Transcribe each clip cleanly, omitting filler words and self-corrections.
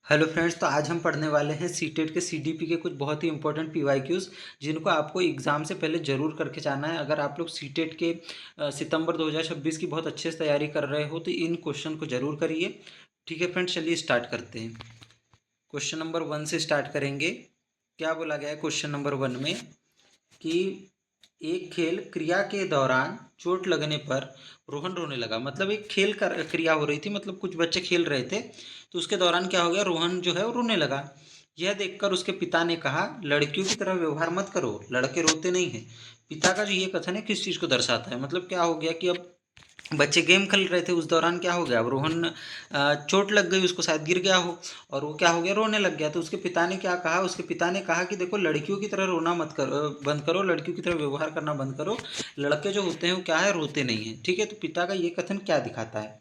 Hello friends, तो आज हम पढ़ने वाले हैं सीटेट के सीडीपी के कुछ बहुत ही इंपॉर्टेंट पीवाईक्यूज़ जिनको आपको एग्ज़ाम से पहले ज़रूर करके जाना है। अगर आप लोग सीटेट के सितंबर 2026 की बहुत अच्छे से तैयारी कर रहे हो तो इन क्वेश्चन को ज़रूर करिए। ठीक है फ्रेंड्स, चलिए स्टार्ट करते हैं। क्वेश्चन नंबर 1 से स्टार्ट करेंगे। क्या बोला गया है क्वेश्चन नंबर 1 में कि एक खेल क्रिया के दौरान चोट लगने पर रोहन रोने लगा। मतलब एक खेल कर क्रिया हो रही थी, मतलब कुछ बच्चे खेल रहे थे, तो उसके दौरान क्या हो गया, रोहन जो है वो रोने लगा। यह देखकर उसके पिता ने कहा, लड़कियों की तरह व्यवहार मत करो, लड़के रोते नहीं हैं। पिता का जो ये कथन है किस चीज़ को दर्शाता है? मतलब क्या हो गया कि अब बच्चे गेम खेल रहे थे, उस दौरान क्या हो गया, अब रोहन चोट लग गई, उसको शायद गिर गया हो और वो क्या हो गया, रोने लग गया। तो उसके पिता ने क्या कहा, उसके पिता ने कहा कि देखो, लड़कियों की तरह रोना मत करो, बंद करो, लड़कियों की तरह व्यवहार करना बंद करो। लड़के जो होते हैं वो क्या है, रोते नहीं हैं। ठीक है, तो पिता का ये कथन क्या दिखाता है?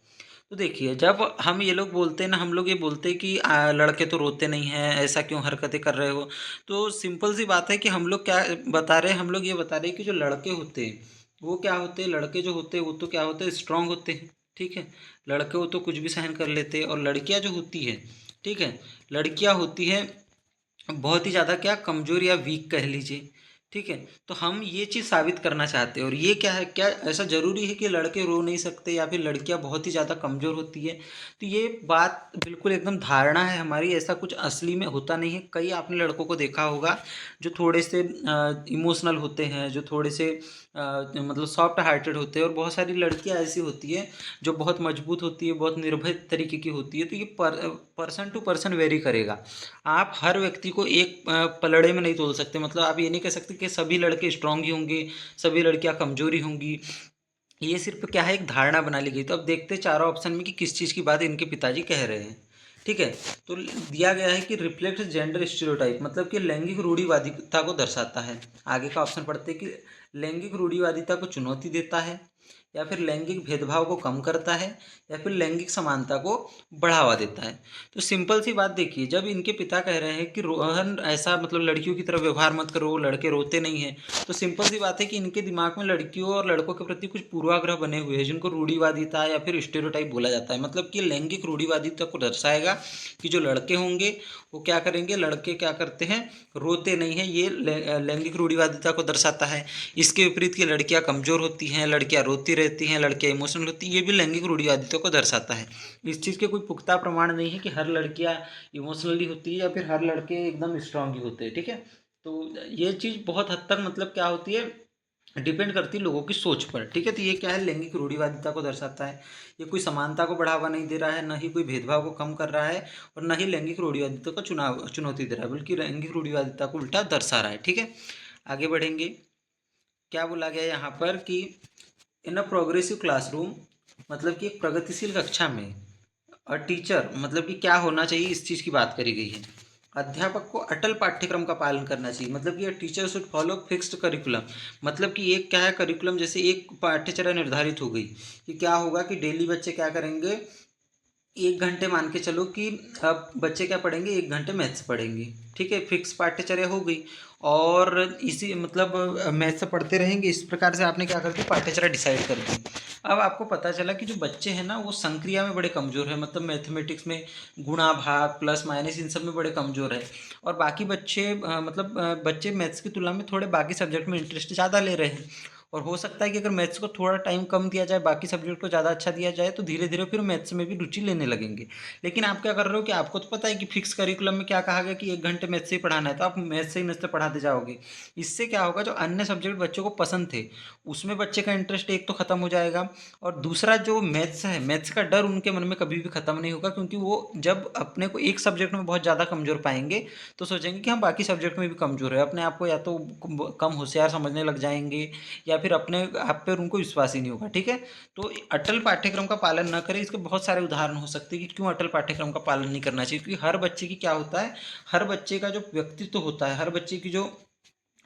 तो देखिए, जब हम ये लोग बोलते हैं ना, हम लोग ये बोलते हैं कि लड़के तो रोते नहीं हैं, ऐसा क्यों हरकतें कर रहे हो। तो सिंपल सी बात है कि हम लोग क्या बता रहे हैं, हम लोग ये बता रहे हैं कि जो लड़के होते हैं वो क्या होते हैं, लड़के जो होते हैं वो तो क्या होते हैं, स्ट्रांग होते हैं। ठीक है, लड़के वो तो कुछ भी सहन कर लेते हैं, और लड़कियां जो होती है, ठीक है, लड़कियां होती हैं बहुत ही ज़्यादा क्या, कमज़ोर या वीक कह लीजिए। ठीक है, तो हम ये चीज़ साबित करना चाहते हैं। और ये क्या है, क्या ऐसा ज़रूरी है कि लड़के रो नहीं सकते या फिर लड़कियां बहुत ही ज़्यादा कमज़ोर होती है? तो ये बात बिल्कुल एकदम धारणा है हमारी, ऐसा कुछ असली में होता नहीं है। कई आपने लड़कों को देखा होगा जो थोड़े से इमोशनल होते हैं, जो थोड़े से मतलब सॉफ्ट हार्टेड होते हैं, और बहुत सारी लड़कियां ऐसी होती है जो बहुत मजबूत होती है, बहुत निर्भय तरीके की होती है। तो ये पर्सन टू पर्सन वेरी करेगा। आप हर व्यक्ति को एक पलड़े में नहीं तोल सकते। मतलब आप ये नहीं कह सकते कि सभी लड़के स्ट्रांग ही होंगे, सभी लड़कियां कमजोरी होंगी। ये सिर्फ क्या है, एक धारणा बना ली गई। तो अब देखते हैं चारों ऑप्शन में कि किस चीज़ की बात इनके पिताजी कह रहे हैं। ठीक है, तो दिया गया है कि रिफ्लेक्ट जेंडर स्टीरियोटाइप, मतलब कि लैंगिक रूढ़िवादिता को दर्शाता है। आगे का ऑप्शन पढ़ते हैं कि लैंगिक रूढ़िवादिता को चुनौती देता है, या फिर लैंगिक भेदभाव को कम करता है, या फिर लैंगिक समानता को बढ़ावा देता है। तो सिंपल सी बात देखिए, जब इनके पिता कह रहे हैं कि रोहन ऐसा, मतलब लड़कियों की तरह व्यवहार मत करो, लड़के रोते नहीं हैं, तो सिंपल सी बात है कि इनके दिमाग में लड़कियों और लड़कों के प्रति कुछ पूर्वाग्रह बने हुए हैं, जिनको रूढ़िवादिता या फिर स्टेरियोटाइप बोला जाता है। मतलब कि लैंगिक रूढ़िवादिता को दर्शाएगा कि जो लड़के होंगे वो क्या करेंगे, लड़के क्या करते हैं, रोते नहीं हैं। ये लैंगिक रूढ़िवादिता को दर्शाता है। इसके विपरीत की लड़कियां कमज़ोर होती हैं, लड़कियां रोती रहती हैं, लड़कियां इमोशनल होती हैं, ये भी लैंगिक रूढ़िवादिता को दर्शाता है। इस चीज़ के कोई पुख्ता प्रमाण नहीं है कि हर लड़कियां इमोशनली होती है या फिर हर लड़के एकदम स्ट्रांग ही होते हैं। ठीक है, तो ये चीज़ बहुत हद तक मतलब क्या होती है, डिपेंड करती है लोगों की सोच पर। ठीक है, तो ये क्या है, लैंगिक रूढ़िवादिता को दर्शाता है। ये कोई समानता को बढ़ावा नहीं दे रहा है, न ही कोई भेदभाव को कम कर रहा है, और न ही लैंगिक रूढ़िवादिता को चुनौती दे रहा है, बल्कि लैंगिक रूढ़िवादिता को उल्टा दर्शा रहा है। ठीक है, आगे बढ़ेंगे। क्या बोला गया यहाँ पर कि इन अ प्रोग्रेसिव क्लासरूम, मतलब कि एक प्रगतिशील कक्षा में और टीचर, मतलब कि क्या होना चाहिए, इस चीज़ की बात करी गई है। अध्यापक को अटल पाठ्यक्रम का पालन करना चाहिए, मतलब कि teacher should follow fixed curriculum. मतलब कि एक क्या है, करिकुलम, जैसे एक पाठ्यचर्या निर्धारित हो गई कि क्या होगा कि डेली बच्चे क्या करेंगे, 1 घंटे मान के चलो कि अब बच्चे क्या पढ़ेंगे, 1 घंटे मैथ्स पढ़ेंगे। ठीक है, फिक्स पाठ्यचर्या हो गई, और इसी मतलब मैथ्स पढ़ते रहेंगे। इस प्रकार से आपने क्या कर दिया, पाठ्यचर्या डिसाइड कर दी। अब आपको पता चला कि जो बच्चे हैं ना वो संक्रिया में बड़े कमज़ोर है, मतलब मैथमेटिक्स में गुणा भाग प्लस माइनस इन सब में बड़े कमज़ोर है, और बाकी बच्चे बच्चे मैथ्स की तुलना में थोड़े बाकी सब्जेक्ट में इंटरेस्ट ज़्यादा ले रहे हैं। और हो सकता है कि अगर मैथ्स को थोड़ा टाइम कम दिया जाए, बाकी सब्जेक्ट को ज़्यादा अच्छा दिया जाए, तो धीरे धीरे फिर मैथ्स में भी रुचि लेने लगेंगे। लेकिन आप क्या कर रहे हो कि आपको तो पता है कि फिक्स करिकुलम में क्या कहा गया कि 1 घंटे मैथ्स से ही पढ़ाना है, तो आप मैथ्स से ही मैथ्स से पढ़ाते जाओगे। इससे क्या होगा, जो अन्य सब्जेक्ट बच्चों को पसंद थे उसमें बच्चे का इंटरेस्ट एक तो खत्म हो जाएगा, और दूसरा जो मैथ्स है, मैथ्स का डर उनके मन में कभी भी खत्म नहीं होगा, क्योंकि वो जब अपने को एक सब्जेक्ट में बहुत ज़्यादा कमज़ोर पाएंगे तो सोचेंगे कि हम बाकी सब्जेक्ट में भी कमज़ोर है, अपने आप को या तो कम होशियार समझने लग जाएंगे, या फिर अपने आप पर उनको विश्वास ही नहीं होगा। ठीक है, तो अटल पाठ्यक्रम का पालन न करें, इसके बहुत सारे उदाहरण हो सकते हैं कि क्यों अटल पाठ्यक्रम का पालन नहीं करना चाहिए। क्योंकि हर बच्चे की क्या होता है, हर बच्चे का जो व्यक्तित्व होता है, हर बच्चे की जो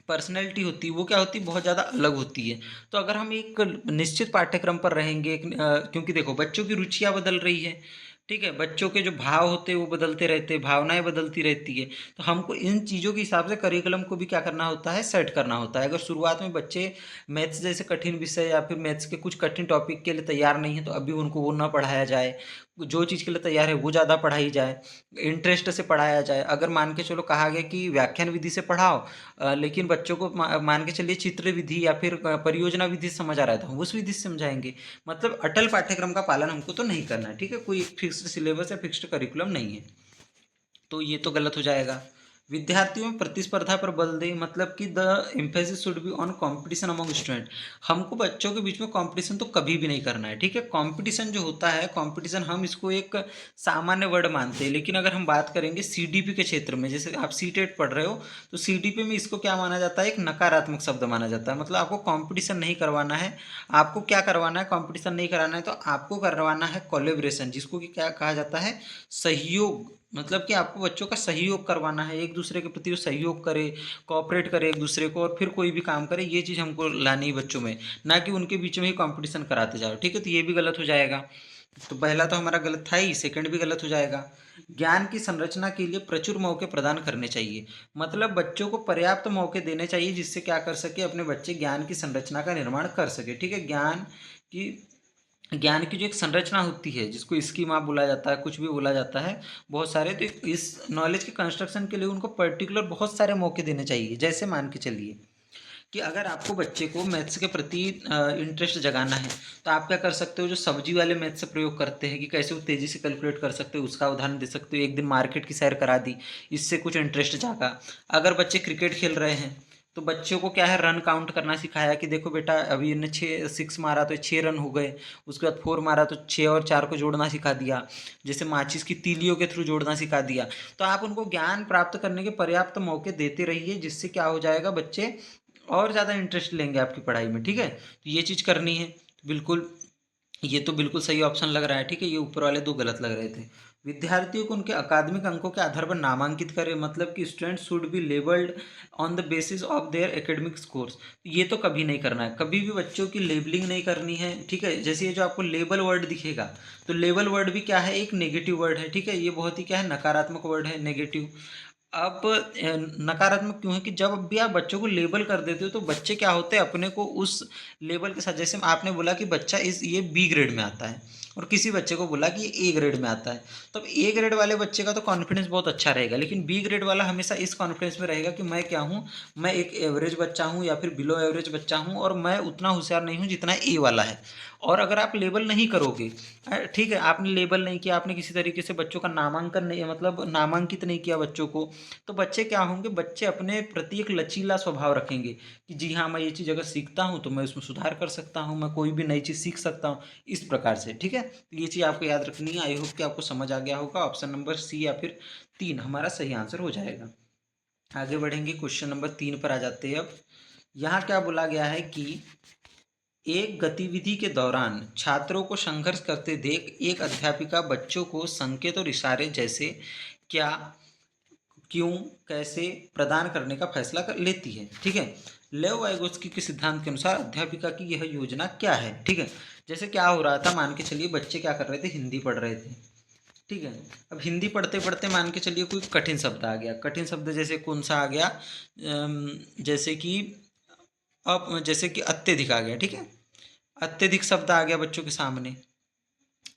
पर्सनैलिटी होती है वो क्या होती है, बहुत ज़्यादा अलग होती है। तो अगर हम एक निश्चित पाठ्यक्रम पर रहेंगे, क्योंकि देखो बच्चों की रुचियाँ बदल रही है। ठीक है, बच्चों के जो भाव होते हैं वो बदलते रहते हैं, भावनाएं बदलती रहती है। तो हमको इन चीज़ों के हिसाब से करिकुलम को भी क्या करना होता है, सेट करना होता है। अगर शुरुआत में बच्चे मैथ्स जैसे कठिन विषय या फिर मैथ्स के कुछ कठिन टॉपिक के लिए तैयार नहीं है, तो अभी उनको वो ना पढ़ाया जाए। जो चीज़ के लिए तैयार है वो ज़्यादा पढ़ाई जाए, इंटरेस्ट से पढ़ाया जाए। अगर मान के चलो कहा गया कि व्याख्यान विधि से पढ़ाओ, लेकिन बच्चों को मान के चलिए चित्र विधि या फिर परियोजना विधि से समझ आ रहा है, तो हम उस विधि से समझाएंगे। मतलब अटल पाठ्यक्रम का पालन हमको तो नहीं करना है, ठीक है, कोई फिक्स्ड सिलेबस या फिक्स्ड करिकुलम नहीं है। तो ये तो गलत हो जाएगा। विद्यार्थियों में प्रतिस्पर्धा पर बल दे, मतलब कि the emphasis should be on competition among student. हमको बच्चों के बीच में कंपटीशन तो कभी भी नहीं करना है, ठीक है। कंपटीशन जो होता है, कंपटीशन हम इसको एक सामान्य वर्ड मानते हैं, लेकिन अगर हम बात करेंगे सीडीपी के क्षेत्र में, जैसे आप सीटेट पढ़ रहे हो, तो सीडीपी में इसको क्या माना जाता है, एक नकारात्मक शब्द माना जाता है। मतलब आपको कंपटीशन नहीं करवाना है। आपको क्या करवाना है, कंपटीशन नहीं कराना है, तो आपको करवाना है कोलेब्रेशन, जिसको कि क्या कहा जाता है, सहयोग। मतलब कि आपको बच्चों का सहयोग करवाना है, एक दूसरे के प्रति वो सहयोग करे, कोऑपरेट करे एक दूसरे को, और फिर कोई भी काम करे। ये चीज़ हमको लानी है बच्चों में, ना कि उनके बीच में ही कंपटीशन कराते जाओ, ठीक है। तो ये भी गलत हो जाएगा। तो पहला तो हमारा गलत था ही, सेकंड भी गलत हो जाएगा। ज्ञान की संरचना के लिए प्रचुर मौके प्रदान करने चाहिए। मतलब बच्चों को पर्याप्त मौके देने चाहिए, जिससे क्या कर सके, अपने बच्चे ज्ञान की संरचना का निर्माण कर सके, ठीक है। की ज्ञान की जो एक संरचना होती है, जिसको स्कीमा बोला जाता है, कुछ भी बोला जाता है, बहुत सारे, तो इस नॉलेज के कंस्ट्रक्शन के लिए उनको पर्टिकुलर बहुत सारे मौके देने चाहिए। जैसे मान के चलिए कि अगर आपको बच्चे को मैथ्स के प्रति इंटरेस्ट जगाना है, तो आप क्या कर सकते हो, जो सब्जी वाले मैथ्स से प्रयोग करते हैं कि कैसे वो तेज़ी से कैलकुलेट कर सकते हो, उसका उदाहरण दे सकते हो। एक दिन मार्केट की सैर करा दी, इससे कुछ इंटरेस्ट जागा। अगर बच्चे क्रिकेट खेल रहे हैं, तो बच्चों को क्या है, रन काउंट करना सिखाया कि देखो बेटा, अभी इन्हें 6 मारा तो 6 रन हो गए। उसके बाद 4 मारा तो 6 और 4 को जोड़ना सिखा दिया, जैसे माचिस की तीलियों के थ्रू जोड़ना सिखा दिया। तो आप उनको ज्ञान प्राप्त करने के पर्याप्त मौके देते रहिए, जिससे क्या हो जाएगा, बच्चे और ज़्यादा इंटरेस्ट लेंगे आपकी पढ़ाई में, ठीक है। तो ये चीज़ करनी है। बिल्कुल, ये तो बिल्कुल सही ऑप्शन लग रहा है, ठीक है। ये ऊपर वाले दो गलत लग रहे थे। विद्यार्थियों को उनके अकादमिक अंकों के आधार पर नामांकित करें, मतलब कि student should be labelled on the basis of their academic scores. ये तो कभी नहीं करना है, कभी भी बच्चों की लेबलिंग नहीं करनी है, ठीक है। जैसे ये जो आपको लेबल वर्ड दिखेगा, तो लेबल वर्ड भी क्या है, एक नेगेटिव वर्ड है, ठीक है। ये बहुत ही क्या है, नकारात्मक वर्ड है, नेगेटिव। अब नकारात्मक क्यों है कि जब भी आप बच्चों को लेबल कर देते हो, तो बच्चे क्या होते हैं, अपने को उस लेबल के साथ, जैसे आपने बोला कि बच्चा इस ये बी ग्रेड में आता है, और किसी बच्चे को बोला कि ये ए ग्रेड में आता है, तो अब ए ग्रेड वाले बच्चे का तो कॉन्फिडेंस बहुत अच्छा रहेगा, लेकिन बी ग्रेड वाला हमेशा इस कॉन्फिडेंस में रहेगा कि मैं क्या हूँ, मैं एक एवरेज बच्चा हूँ या फिर बिलो एवरेज बच्चा हूँ, और मैं उतना होशियार नहीं हूँ जितना ए वाला है। और अगर आप लेबल नहीं करोगे, ठीक है, आपने लेबल नहीं किया, आपने किसी तरीके से बच्चों का नामांकन नहीं, मतलब नामांकित नहीं किया बच्चों को, तो बच्चे क्या होंगे, बच्चे अपने प्रति एक लचीला स्वभाव रखेंगे कि जी हाँ, मैं ये चीज़ अगर सीखता हूँ तो मैं उसमें सुधार कर सकता हूँ, मैं कोई भी नई चीज़ सीख सकता हूँ, इस प्रकार से, ठीक है। तो ये चीज़ आपको याद रखनी है। आई होप कि आपको समझ आ गया होगा। ऑप्शन नंबर सी या फिर 3 हमारा सही आंसर हो जाएगा। आगे बढ़ेंगे, क्वेश्चन नंबर 3 पर आ जाते हैं। अब यहाँ क्या बोला गया है कि एक गतिविधि के दौरान छात्रों को संघर्ष करते देख एक अध्यापिका बच्चों को संकेत और इशारे जैसे क्या, क्यों, कैसे प्रदान करने का फैसला कर लेती है, ठीक है। लेव वाइगोत्स्की के सिद्धांत के अनुसार अध्यापिका की यह योजना क्या है, ठीक है। जैसे क्या हो रहा था, मान के चलिए बच्चे क्या कर रहे थे, हिंदी पढ़ रहे थे, ठीक है। अब हिंदी पढ़ते पढ़ते मान के चलिए कोई कठिन शब्द आ गया, कठिन शब्द जैसे कौन सा आ गया, जैसे कि, अब जैसे कि अत्यधिक आ गया, ठीक है। अत्यधिक शब्द आ गया बच्चों के सामने।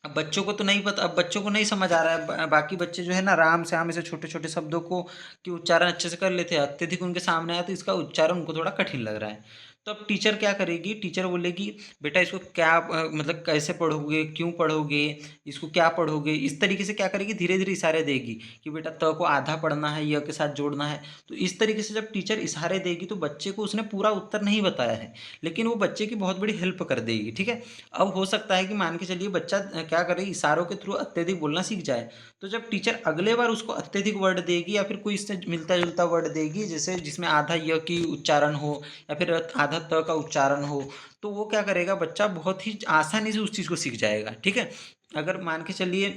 अब बच्चों को तो नहीं पता, अब बच्चों को नहीं समझ आ रहा है, बाकी बच्चे जो है ना, आराम से ऐसे छोटे छोटे शब्दों को कि उच्चारण अच्छे से कर लेते हैं। अत्यधिक उनके सामने आया तो इसका उच्चारण उनको थोड़ा कठिन लग रहा है। तो अब टीचर क्या करेगी, टीचर बोलेगी बेटा इसको क्या, मतलब कैसे पढ़ोगे, क्यों पढ़ोगे, इसको क्या पढ़ोगे, इस तरीके से क्या करेगी, धीरे धीरे इशारे देगी कि बेटा त को आधा पढ़ना है, य के साथ जोड़ना है। तो इस तरीके से जब टीचर इशारे देगी, तो बच्चे को उसने पूरा उत्तर नहीं बताया है, लेकिन वो बच्चे की बहुत बड़ी हेल्प कर देगी, ठीक है। अब हो सकता है कि मान के चलिए बच्चा क्या करे, इशारों के थ्रू अत्यधिक बोलना सीख जाए। तो जब टीचर अगले बार उसको अत्यधिक वर्ड देगी या फिर कोई इससे मिलता जुलता वर्ड देगी, जैसे जिसमें आधा य की उच्चारण हो या फिर आधा त का उच्चारण हो, तो वो क्या करेगा, बच्चा बहुत ही आसानी से उस चीज़ को सीख जाएगा, ठीक है। अगर मान के चलिए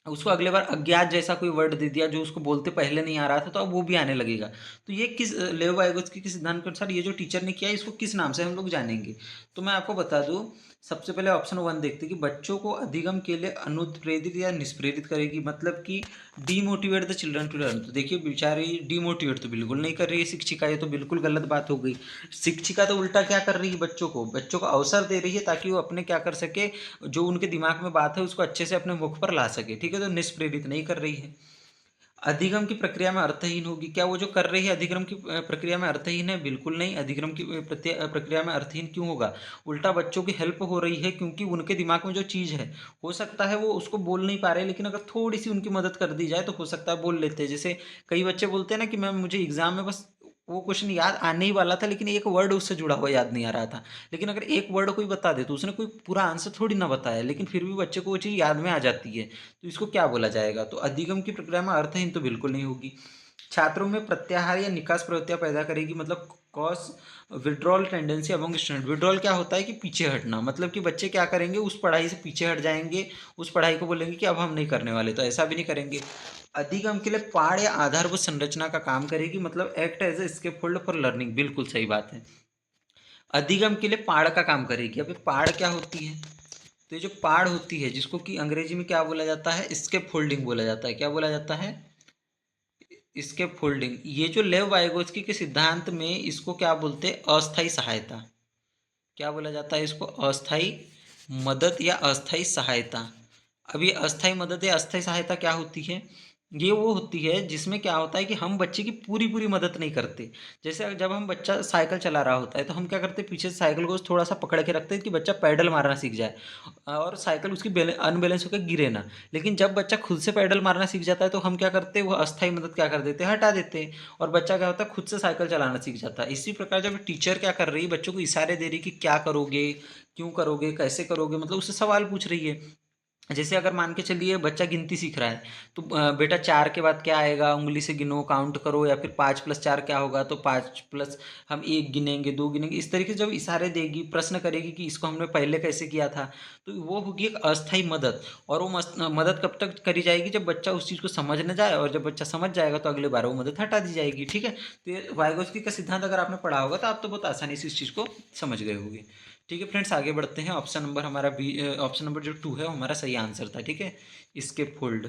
उसको अगले बार अज्ञात जैसा कोई वर्ड दे दिया जो उसको बोलते पहले नहीं आ रहा था, तो अब वो भी आने लगेगा। तो ये किस लेव वाइगोत्स्की के सिद्धांत के अनुसार ये जो टीचर ने किया इसको किस नाम से हम लोग जानेंगे? तो मैं आपको बता दूं, सबसे पहले ऑप्शन 1 देखते हैं कि बच्चों को अधिगम के लिए अनुत्प्रेरित या निष्प्रेरित करेगी, मतलब कि demotivate the children to learn. तो देखिए बेचारी डीमोटिवेट तो बिल्कुल नहीं कर रही है शिक्षिका, ये तो बिल्कुल गलत बात हो गई। शिक्षिका तो उल्टा क्या कर रही है, बच्चों को अवसर दे रही है ताकि वो अपने क्या कर सके, जो उनके दिमाग में बात है उसको अच्छे से अपने मुख पर ला सके, ठीक है। तो निष्प्रेरित नहीं कर रही है। अधिगम की प्रक्रिया में अर्थहीन होगी, क्या वो जो कर रही है अधिगम की प्रक्रिया में अर्थहीन है? बिल्कुल नहीं। अधिगम की प्रक्रिया में अर्थहीन क्यों होगा? उल्टा बच्चों की हेल्प हो रही है, क्योंकि उनके दिमाग में जो चीज़ है, हो सकता है वो उसको बोल नहीं पा रहे, लेकिन अगर थोड़ी सी उनकी मदद कर दी जाए तो हो सकता है बोल लेते हैं। जैसे कई बच्चे बोलते हैं ना कि मैम मुझे एग्जाम में बस वो क्वेश्चन याद आने ही वाला था, लेकिन एक वर्ड उससे जुड़ा हुआ याद नहीं आ रहा था। लेकिन अगर एक वर्ड कोई बता दे तो उसने कोई पूरा आंसर थोड़ी ना बताया, लेकिन फिर भी बच्चे को वो चीज़ याद में आ जाती है। तो इसको क्या बोला जाएगा? तो अधिगम की प्रक्रिया में अर्थहीन तो बिल्कुल नहीं होगी। छात्रों में प्रत्याहार या निकास प्रवृत्तियां पैदा करेगी, मतलब cos withdrawal tendency among student. Withdrawal क्या होता है कि पीछे हटना, मतलब कि बच्चे क्या करेंगे, उस पढ़ाई से पीछे हट जाएंगे, उस पढ़ाई को बोलेंगे कि अब हम नहीं करने वाले, तो ऐसा भी नहीं करेंगे। अधिगम के लिए पाठ या आधारभूत संरचना का काम करेगी, मतलब act as a scaffold for learning. बिल्कुल सही बात है। अधिगम के लिए पाड़ का काम करेगी। अब ये पाड़ क्या होती है? तो ये जो पाड़ होती है जिसको कि अंग्रेजी में क्या बोला जाता है, स्केप फोल्डिंग बोला जाता है। क्या बोला जाता है? Scaffolding. ये जो लेव वाइगोत्स्की के सिद्धांत में इसको क्या बोलते हैं? अस्थाई सहायता। क्या बोला जाता है इसको? अस्थाई मदद या अस्थाई सहायता। अब ये अस्थाई मदद या अस्थाई सहायता क्या होती है? ये वो होती है जिसमें क्या होता है कि हम बच्चे की पूरी पूरी मदद नहीं करते। जैसे जब हम बच्चा साइकिल चला रहा होता है तो हम क्या करते हैं, पीछे से साइकिल को थोड़ा सा पकड़ के रखते हैं कि बच्चा पैडल मारना सीख जाए और साइकिल उसकी अनबैलेंस होकर गिरे ना। लेकिन जब बच्चा खुद से पैडल मारना सीख जाता है तो हम क्या करते हैं, वो अस्थाई मदद क्या कर देते हैं, हटा देते हैं, और बच्चा क्या होता है, खुद से साइकिल चलाना सीख जाता है। इसी प्रकार जब टीचर क्या कर रही है, बच्चों को इशारे दे रही है कि क्या करोगे, क्यों करोगे, कैसे करोगे, मतलब उससे सवाल पूछ रही है। जैसे अगर मान के चलिए बच्चा गिनती सीख रहा है, तो बेटा 4 के बाद क्या आएगा, उंगली से गिनो, काउंट करो, या फिर 5+4 क्या होगा, तो 5 प्लस हम 1 गिनेंगे, 2 गिनेंगे। इस तरीके से जब इशारे देगी, प्रश्न करेगी कि इसको हमने पहले कैसे किया था, तो वो होगी एक अस्थाई मदद। और वो मदद कब तक करी जाएगी, जब बच्चा उस चीज़ को समझ न जाए, और जब बच्चा समझ जाएगा तो अगले बार वो मदद हटा दी जाएगी, ठीक है। तो ये वाइगोत्स्की का सिद्धांत अगर आपने पढ़ा होगा तो आप तो बहुत आसानी से इस चीज़ को समझ गए होंगे। ठीक है फ्रेंड्स, आगे बढ़ते हैं। ऑप्शन नंबर हमारा बी, ऑप्शन नंबर जो 2 है वो हमारा सही आंसर था, ठीक है। इसके फोल्ड।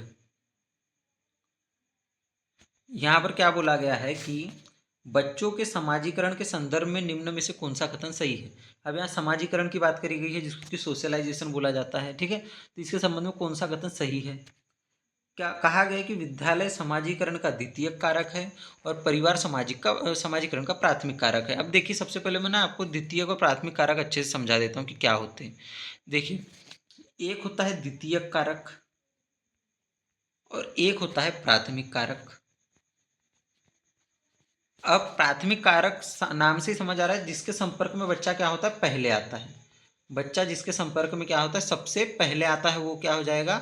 यहाँ पर क्या बोला गया है कि बच्चों के समाजीकरण के संदर्भ में निम्न में से कौन सा कथन सही है। अब यहाँ समाजीकरण की बात करी गई है जिसको कि सोशलाइजेशन बोला जाता है, ठीक है। तो इसके संबंध में कौन सा कथन सही है? क्या कहा गया है कि विद्यालय समाजीकरण का द्वितीयक कारक है और परिवार समाजीकरण का प्राथमिक कारक है। अब देखिए, सबसे पहले मैं ना आपको द्वितीयक और प्राथमिक कारक अच्छे से समझा देता हूँ कि क्या होते हैं। देखिए, एक होता है द्वितीयक कारक और एक होता है प्राथमिक कारक। अब प्राथमिक कारक नाम से ही समझ आ रहा है, जिसके संपर्क में बच्चा क्या होता है, पहले आता है। बच्चा जिसके संपर्क में क्या होता है, सबसे पहले आता है, वो क्या हो जाएगा,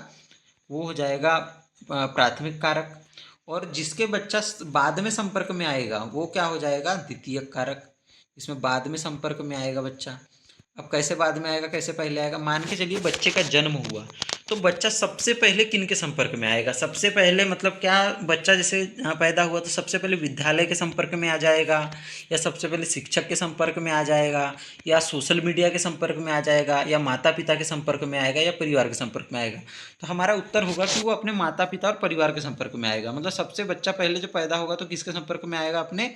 वो हो जाएगा प्राथमिक कारक। और जिसके बच्चा बाद में संपर्क में आएगा वो क्या हो जाएगा, द्वितीयक कारक। इसमें बाद में संपर्क में आएगा बच्चा। अब कैसे बाद में आएगा, कैसे पहले आएगा? मान के चलिए बच्चे का जन्म हुआ, तो बच्चा सबसे पहले किन के संपर्क में आएगा? सबसे पहले मतलब क्या, बच्चा जैसे यहाँ पैदा हुआ तो सबसे पहले विद्यालय के संपर्क में आ जाएगा, या सबसे पहले शिक्षक के संपर्क में आ जाएगा, या सोशल मीडिया के संपर्क में आ जाएगा, या माता पिता के संपर्क में आएगा, या परिवार के संपर्क में आएगा? तो हमारा उत्तर होगा कि वो अपने माता पिता और परिवार के संपर्क में आएगा। मतलब सबसे बच्चा पहले जो पैदा होगा तो किसके संपर्क में आएगा, अपने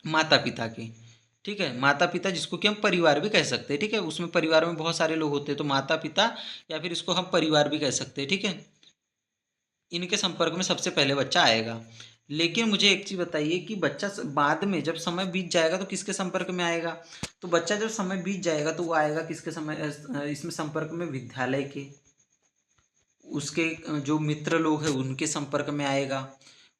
माता पिता के। ठीक है, माता पिता जिसको कि हम परिवार भी कह सकते हैं, ठीक है। उसमें परिवार में बहुत सारे लोग होते हैं, तो माता पिता या फिर इसको हम परिवार भी कह सकते हैं, ठीक है। इनके संपर्क में सबसे पहले बच्चा आएगा। लेकिन मुझे एक चीज़ बताइए कि बच्चा बाद में जब समय बीत जाएगा तो किसके संपर्क में आएगा? तो बच्चा जब समय बीत जाएगा तो वो आएगा किसके समय, इसमें संपर्क में, विद्यालय के, उसके जो मित्र लोग हैं उनके संपर्क में आएगा,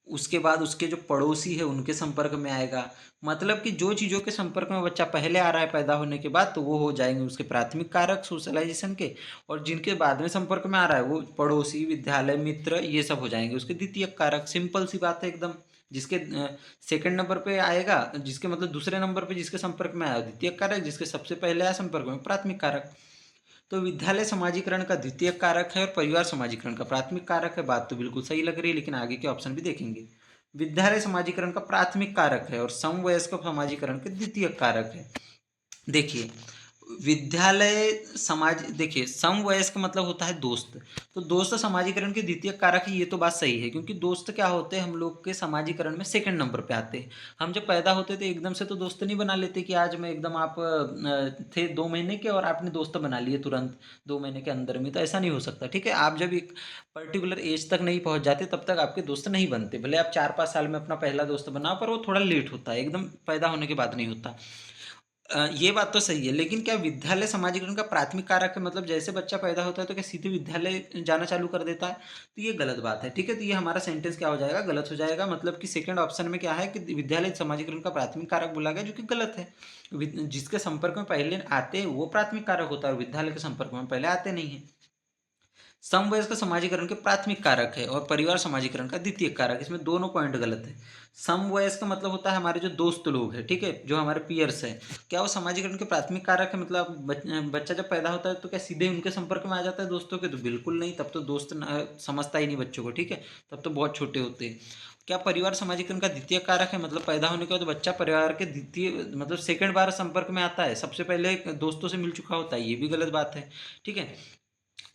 उसके बाद उसके जो पड़ोसी है उनके संपर्क में आएगा। मतलब कि जो चीज़ों के संपर्क में बच्चा पहले आ रहा है पैदा होने के बाद, तो वो हो जाएंगे उसके प्राथमिक कारक सोशलाइजेशन के। और जिनके बाद में संपर्क में आ रहा है वो पड़ोसी, विद्यालय, मित्र, ये सब हो जाएंगे उसके द्वितीयक कारक। सिंपल सी बात है एकदम। जिसके सेकंड नंबर पे आएगा, जिसके मतलब दूसरे नंबर पे जिसके संपर्क में आया द्वितीयक कारक, जिसके सबसे पहले आया संपर्क में प्राथमिक कारक। तो विद्यालय समाजीकरण का द्वितीय कारक है और परिवार समाजीकरण का प्राथमिक कारक है। बात तो बिल्कुल सही लग रही है, लेकिन आगे के ऑप्शन भी देखेंगे। विद्यालय समाजीकरण का प्राथमिक कारक है और समवयस्क समाजीकरण के द्वितीय कारक है। देखिए, विद्यालय समाज, देखिए समवयस्क मतलब होता है दोस्त, तो दोस्त समाजीकरण के द्वितीय कारक है, ये तो बात सही है, क्योंकि दोस्त क्या होते हैं हम लोग के समाजीकरण में सेकंड नंबर पे आते हैं। हम जब पैदा होते थे एकदम से तो दोस्त नहीं बना लेते कि आज मैं एकदम, आप थे 2 महीने के और आपने दोस्त बना लिए तुरंत 2 महीने के अंदर में, तो ऐसा नहीं हो सकता। ठीक है, आप जब एक पर्टिकुलर एज तक नहीं पहुंच जाते तब तक आपके दोस्त नहीं बनते, भले आप 4-5 साल में अपना पहला दोस्त बनाओ, पर वो थोड़ा लेट होता है, एकदम पैदा होने के बाद नहीं होता। ये बात तो सही है, लेकिन क्या विद्यालय समाजीकरण का प्राथमिक कारक है, मतलब जैसे बच्चा पैदा होता है तो क्या सीधे विद्यालय जाना चालू कर देता है? तो ये गलत बात है। ठीक है, तो ये हमारा सेंटेंस क्या हो जाएगा, गलत हो जाएगा। मतलब कि सेकंड ऑप्शन में क्या है कि विद्यालय समाजीकरण का प्राथमिक कारक बोला गया, जो कि गलत है। जिसके संपर्क में पहले आते हैं वो प्राथमिक कारक होता है, और विद्यालय के संपर्क में पहले आते नहीं है। समवयस्क समाजीकरण के प्राथमिक कारक है और परिवार समाजीकरण का द्वितीय कारक, इसमें दोनों पॉइंट गलत है। समवयस्क मतलब होता है हमारे जो दोस्त लोग हैं, ठीक है, जो हमारे पीयर्स हैं, क्या वो समाजीकरण के प्राथमिक कारक है? मतलब बच्चा जब पैदा होता है तो क्या सीधे उनके संपर्क में आ जाता है दोस्तों के? तो बिल्कुल नहीं, तब तो दोस्त समझता ही नहीं बच्चों को। ठीक है, तब तो बहुत छोटे होते हैं। क्या परिवार समाजीकरण का द्वितीय कारक है? मतलब पैदा होने के बाद बच्चा परिवार के द्वितीय, मतलब सेकंड बार संपर्क में आता है, सबसे पहले दोस्तों से मिल चुका होता है, ये भी गलत बात है। ठीक है,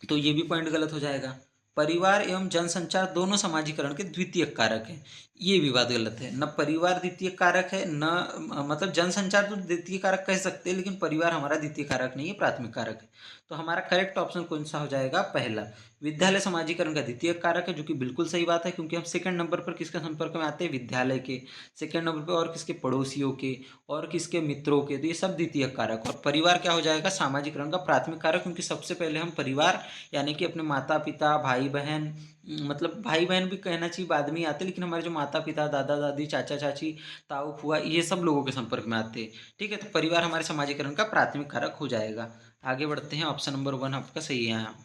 तो ये भी पॉइंट गलत हो जाएगा। परिवार एवं जनसंचार दोनों समाजीकरण के द्वितीय कारक हैं, ये भी बात गलत है। न परिवार द्वितीय कारक है, न मतलब जनसंचार तो द्वितीय कारक कह सकते हैं, लेकिन परिवार हमारा द्वितीय कारक नहीं है, प्राथमिक कारक है। तो हमारा करेक्ट ऑप्शन कौन सा हो जाएगा? पहला, विद्यालय समाजीकरण का द्वितीय कारक है, जो कि बिल्कुल सही बात है, क्योंकि हम सेकंड नंबर पर किसके संपर्क में आते हैं? विद्यालय के। सेकंड नंबर पर और किसके? पड़ोसियों के और किसके? मित्रों के। तो ये सब द्वितीय कारक। और परिवार क्या हो जाएगा? सामाजिकरण का प्राथमिक कारक, क्योंकि सबसे पहले हम परिवार यानी कि अपने माता पिता, भाई बहन, मतलब भाई बहन भी कहना चाहिए बाद में ही आते, लेकिन हमारे जो माता पिता, दादा दादी, चाचा चाची, ताऊ फुआ, ये सब लोगों के संपर्क में आते हैं। ठीक है, तो परिवार हमारे समाजीकरण का प्राथमिक कारक हो जाएगा। आगे बढ़ते हैं, ऑप्शन नंबर 1 आपका सही है यहाँ।